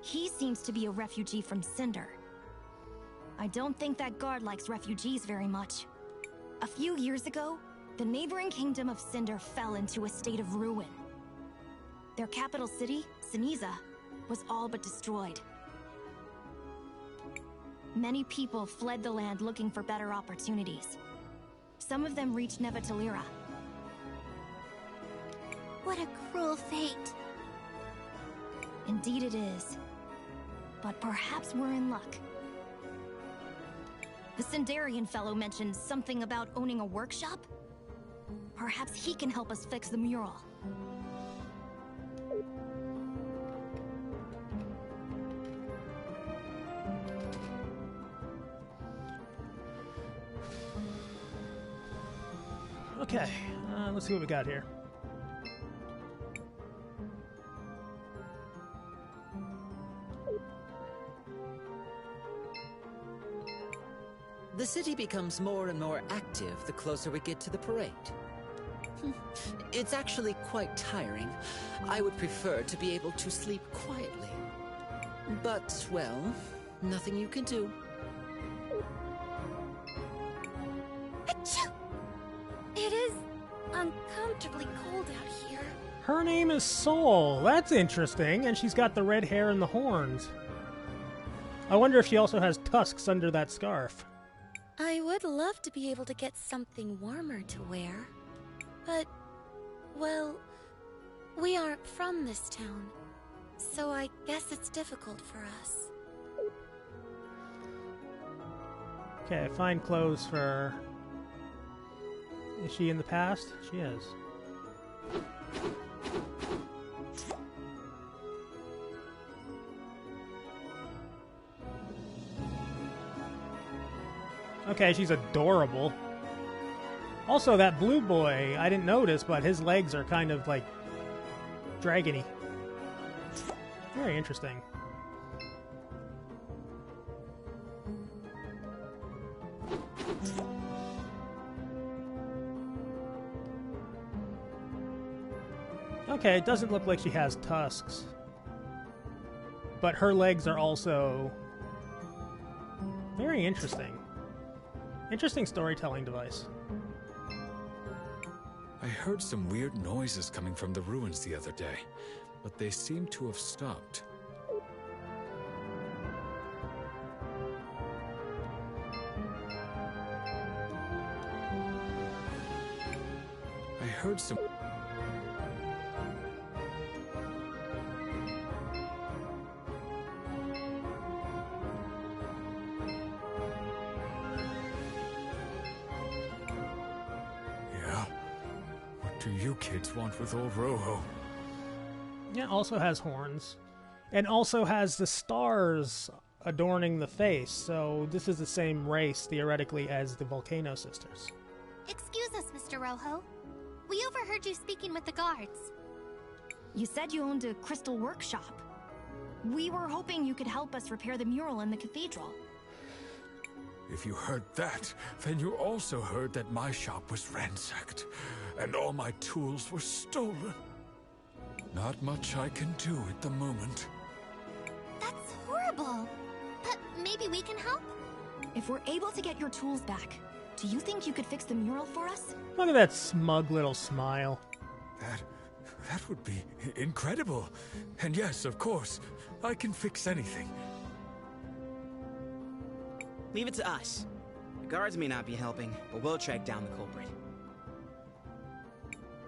He seems to be a refugee from Cinder. I don't think that guard likes refugees very much. A few years ago, the neighboring kingdom of Cinder fell into a state of ruin. Their capital city, Siniza, was all but destroyed. Many people fled the land looking for better opportunities. Some of them reached Nevatalira. What a cruel fate. Indeed it is. But perhaps we're in luck. The Sindarian fellow mentioned something about owning a workshop? Perhaps he can help us fix the mural. Okay, let's see what we got here. The city becomes more and more active the closer we get to the parade. It's actually quite tiring. I would prefer to be able to sleep quietly. But, well, nothing you can do. Achoo! It is uncomfortably cold out here. Her name is Soul. That's interesting, and she's got the red hair and the horns. I wonder if she also has tusks under that scarf. I would love to be able to get something warmer to wear. But, well, we aren't from this town, so I guess it's difficult for us. Okay, find clothes for... Is she in the past? She is. Okay, she's adorable. Also, that blue boy, I didn't notice, but his legs are kind of, like, dragony. Very interesting. Okay, it doesn't look like she has tusks. But her legs are also very interesting. Interesting storytelling device. I heard some weird noises coming from the ruins the other day, but they seem to have stopped. I heard some... What do you kids want with old Rojo? Yeah, also has horns. And also has the stars adorning the face, so this is the same race, theoretically, as the Volcano Sisters. Excuse us, Mr. Rojo. We overheard you speaking with the guards. You said you owned a crystal workshop. We were hoping you could help us repair the mural in the cathedral. If you heard that, then you also heard that my shop was ransacked, and all my tools were stolen. Not much I can do at the moment. That's horrible. But maybe we can help? If we're able to get your tools back, do you think you could fix the mural for us? Look at that smug little smile. That would be incredible. And yes, of course, I can fix anything. Leave it to us. The guards may not be helping, but we'll track down the culprit.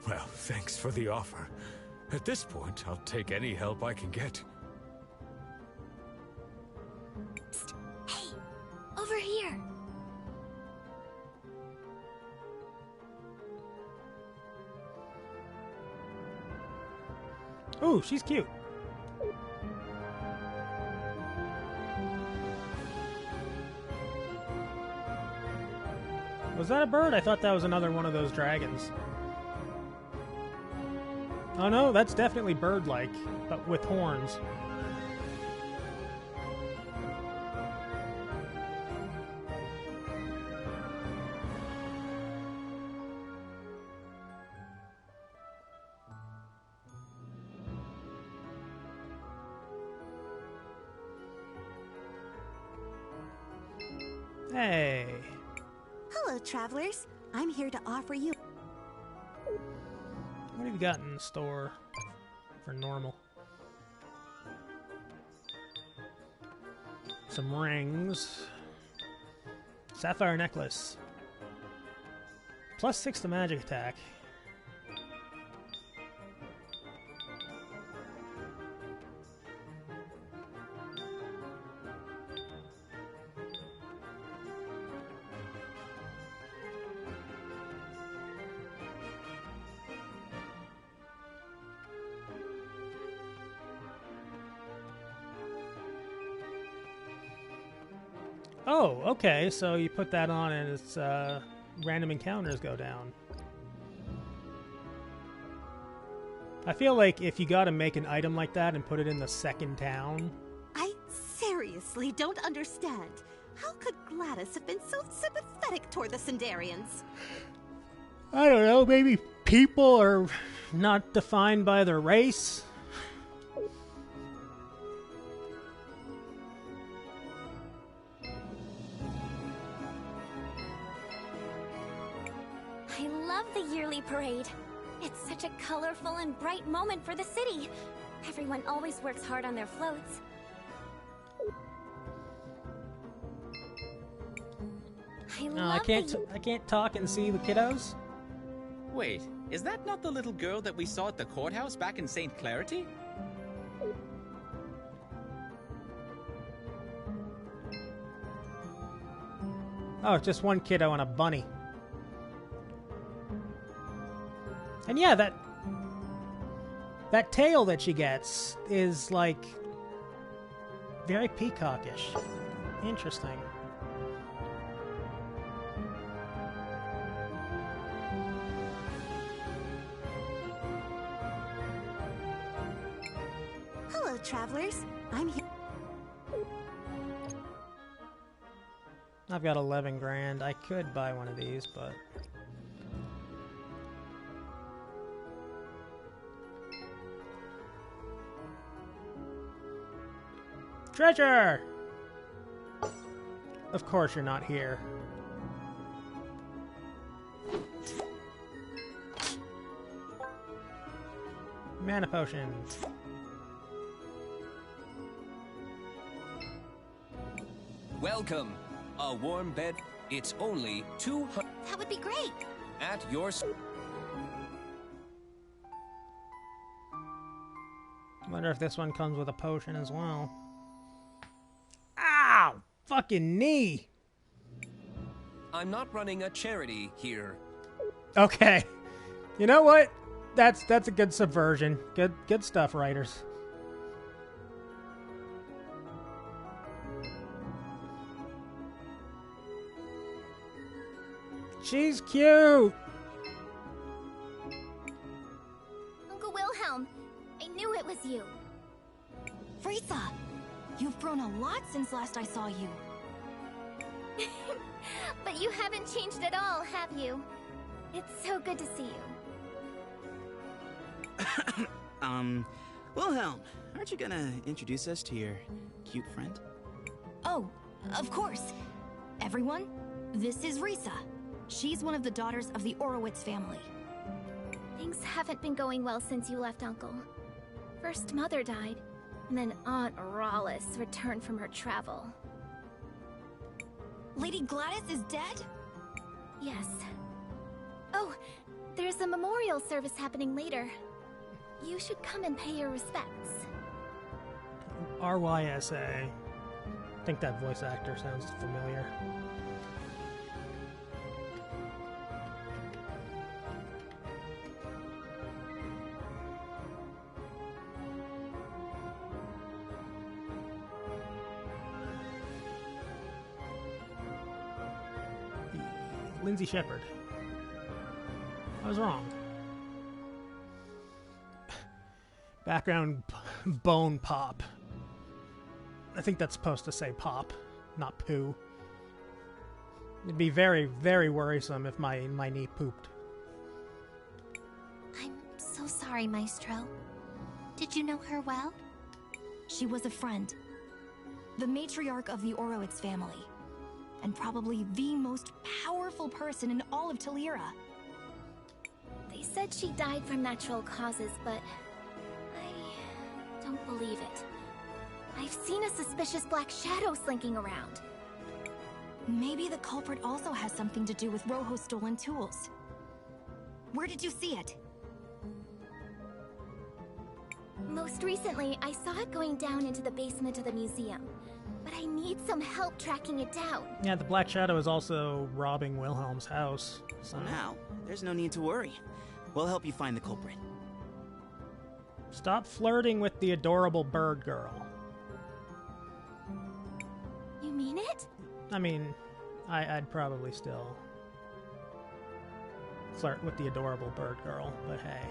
Well, thanks for the offer. At this point, I'll take any help I can get. Psst. Hey, over here. Ooh, she's cute. Was that a bird? I thought that was another one of those dragons. Oh no, that's definitely bird-like, but with horns. Hey. Hello, travelers. I'm here to offer you... What have you got in the store for normal? Some rings. Sapphire necklace. +6 to magic attack. Oh, okay, so you put that on and it's random encounters go down. I feel like if you gotta make an item like that and put it in the second town... I seriously don't understand. How could Gladys have been so sympathetic toward the Sindarians? I don't know, maybe people are not defined by their race? I love the yearly parade. It's such a colorful and bright moment for the city. Everyone always works hard on their floats. I can't talk and see the kiddos? Wait, is that not the little girl that we saw at the courthouse back in St. Clarity? Oh, it's just one kiddo and a bunny. And yeah, that tail that she gets is, like, very peacockish. Interesting. Hello, travelers. I'm here. I've got 11 grand. I could buy one of these, but... Treasure! Of course you're not here. Mana potions. Welcome. A warm bed. It's only 200. That would be great. At your... Wonder if this one comes with a potion as well. Ow! Fucking knee! I'm not running a charity here. Okay. You know what? That's a good subversion. Good stuff, writers. She's cute! Uncle Wilhelm, I knew it was you. Frieza, you've grown a lot since last I saw you. But you haven't changed at all, have you? It's so good to see you. Wilhelm, aren't you gonna introduce us to your cute friend? Oh, of course. Everyone, this is Risa. She's one of the daughters of the Orowitz family. Things haven't been going well since you left, Uncle. First Mother died, and then Aunt Rawlis returned from her travel. Lady Gladys is dead? Yes. Oh, there's a memorial service happening later. You should come and pay your respects. RYSA. I think that voice actor sounds familiar. Lindsay Shepard. I was wrong. Background bone pop. I think that's supposed to say pop, not poo. It'd be very, very worrisome if my knee pooped. I'm so sorry, Maestro. Did you know her well? She was a friend. The matriarch of the Orowitz family. And probably the most powerful person in all of Talira. They said she died from natural causes, but I don't believe it. I've seen a suspicious black shadow slinking around. Maybe the culprit also has something to do with Rojo's stolen tools. Where did you see it? Most recently, I saw it going down into the basement of the museum. But I need some help tracking it down. Yeah, the Black Shadow is also robbing Wilhelm's house. So now, there's no need to worry. We'll help you find the culprit. Stop flirting with the adorable bird girl. You mean it? I mean, I'd probably still flirt with the adorable bird girl, but hey.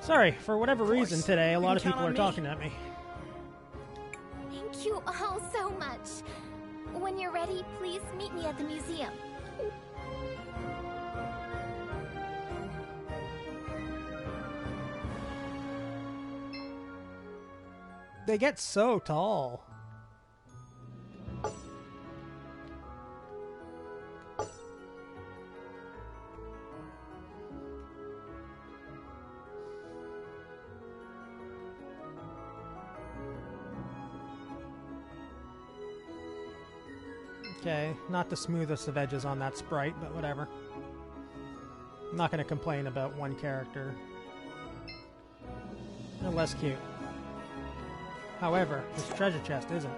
Sorry, for whatever reason today, a lot of You can people are count on talking at me. Thank you all so much. When you're ready, please meet me at the museum. They get so tall. Okay, not the smoothest of edges on that sprite, but whatever. I'm not going to complain about one character. They're less cute. However, this treasure chest isn't.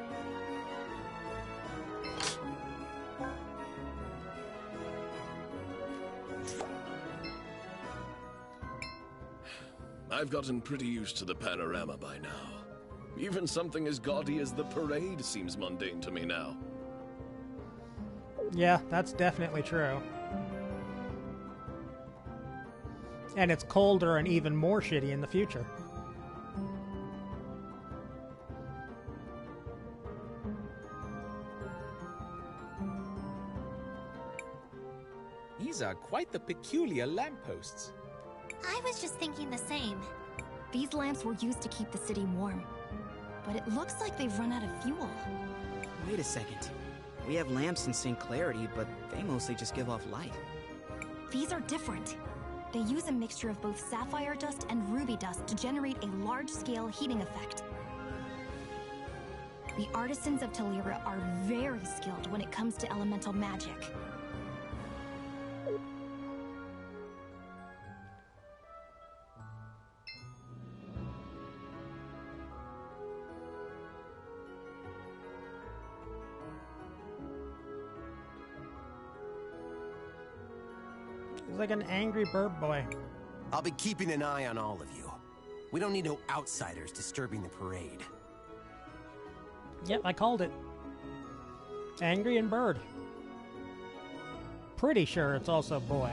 I've gotten pretty used to the panorama by now. Even something as gaudy as the parade seems mundane to me now. Yeah, that's definitely true. And it's colder and even more shitty in the future. These are quite the peculiar lampposts. I was just thinking the same. These lamps were used to keep the city warm. But it looks like they've run out of fuel. Wait a second. We have lamps in St. Clarity, but they mostly just give off light. These are different. They use a mixture of both sapphire dust and ruby dust to generate a large-scale heating effect. The artisans of Talira are very skilled when it comes to elemental magic. He's like an angry bird boy. I'll be keeping an eye on all of you. We don't need no outsiders disturbing the parade. Yep, I called it. Angry and bird. Pretty sure it's also boy.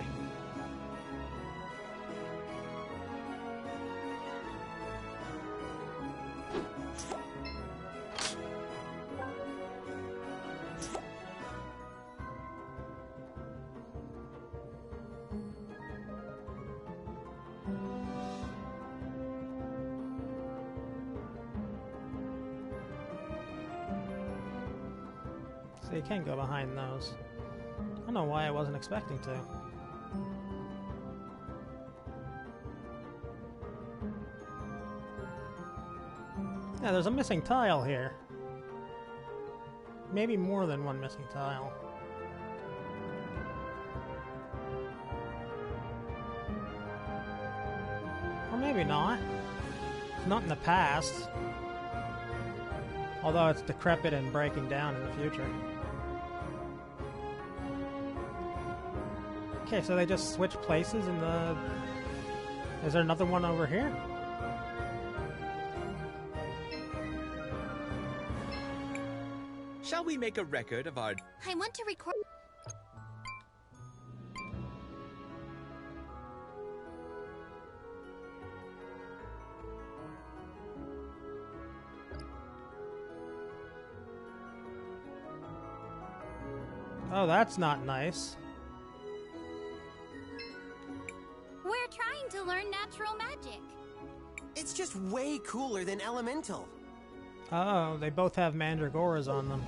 So you can go behind those. I don't know why I wasn't expecting to. Yeah, there's a missing tile here. Maybe more than one missing tile. Or maybe not. It's not in the past. Although it's decrepit and breaking down in the future. Okay, so they just switch places in the... Is there another one over here? Shall we make a record of our... I want to record... Oh, that's not nice. We're trying to learn natural magic. It's just way cooler than elemental. Oh, they both have mandragoras on them.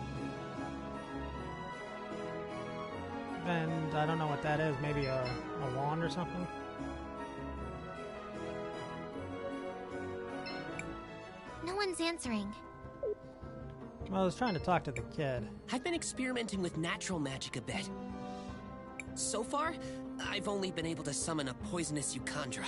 And I don't know what that is. Maybe a wand or something? No one's answering. Well, I was trying to talk to the kid. I've been experimenting with natural magic a bit. So far, I've only been able to summon a poisonous Eucandra.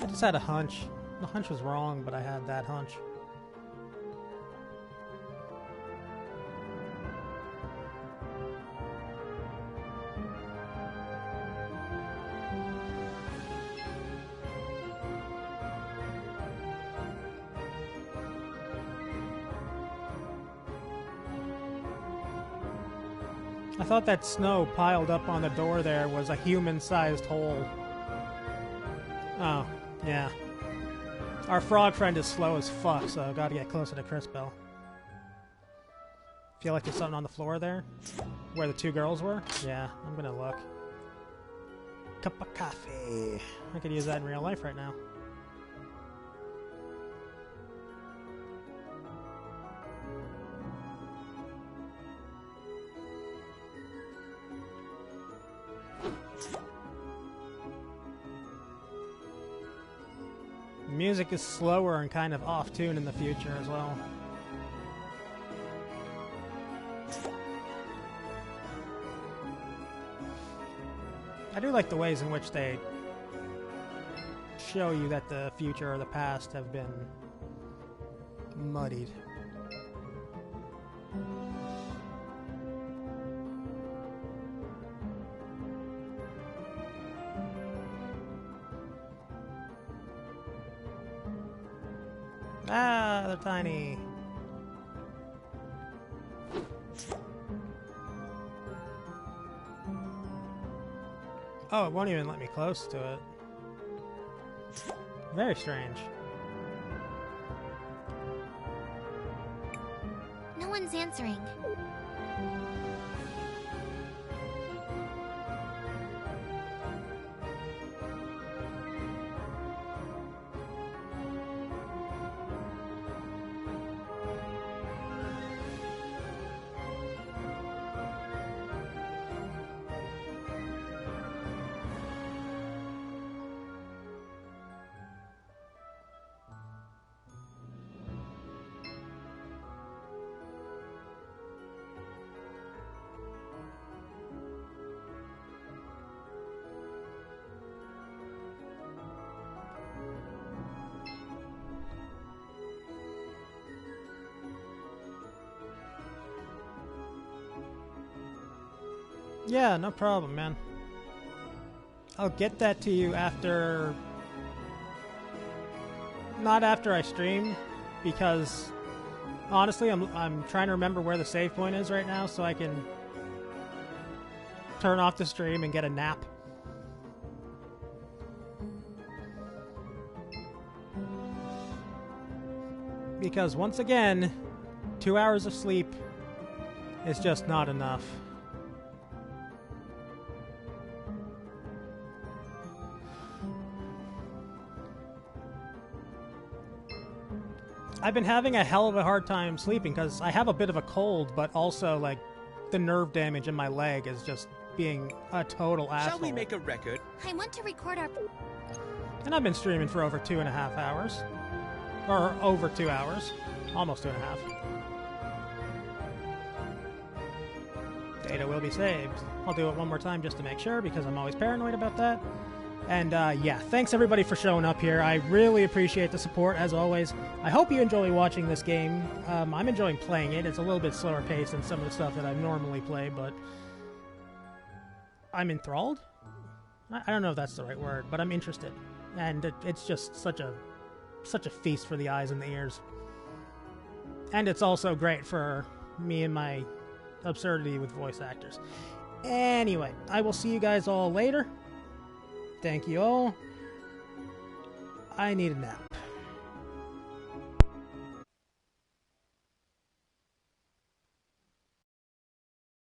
I just had a hunch. The hunch was wrong, but I had that hunch. I thought that snow piled up on the door there was a human-sized hole. Oh, yeah. Our frog friend is slow as fuck, so gotta get closer to CrisTales. Feel like there's something on the floor there? Where the two girls were? Yeah, I'm gonna look. Cup of coffee. I could use that in real life right now. Music is slower and kind of off-tune in the future as well. I do like the ways in which they show you that the future or the past have been muddied. Ah, they're tiny. Oh, it won't even let me close to it. Very strange. No one's answering. Yeah, no problem, man. I'll get that to you after... Not after I stream, because honestly, I'm trying to remember where the save point is right now so I can turn off the stream and get a nap. Because once again, 2 hours of sleep is just not enough. I've been having a hell of a hard time sleeping because I have a bit of a cold, but also, like, the nerve damage in my leg is just being a total asshole. Shall we make a record? I want to record our... And I've been streaming for over 2.5 hours. Or over 2 hours. Almost 2.5. Data will be saved. I'll do it one more time just to make sure because I'm always paranoid about that. And yeah, thanks everybody for showing up here. I really appreciate the support, as always. I hope you enjoy watching this game. I'm enjoying playing it. It's a little bit slower paced than some of the stuff that I normally play, but I'm enthralled? I don't know if that's the right word, but I'm interested. And it's just such a feast for the eyes and the ears. And it's also great for me and my absurdity with voice actors. Anyway, I will see you guys all later. Thank you all. I need a nap.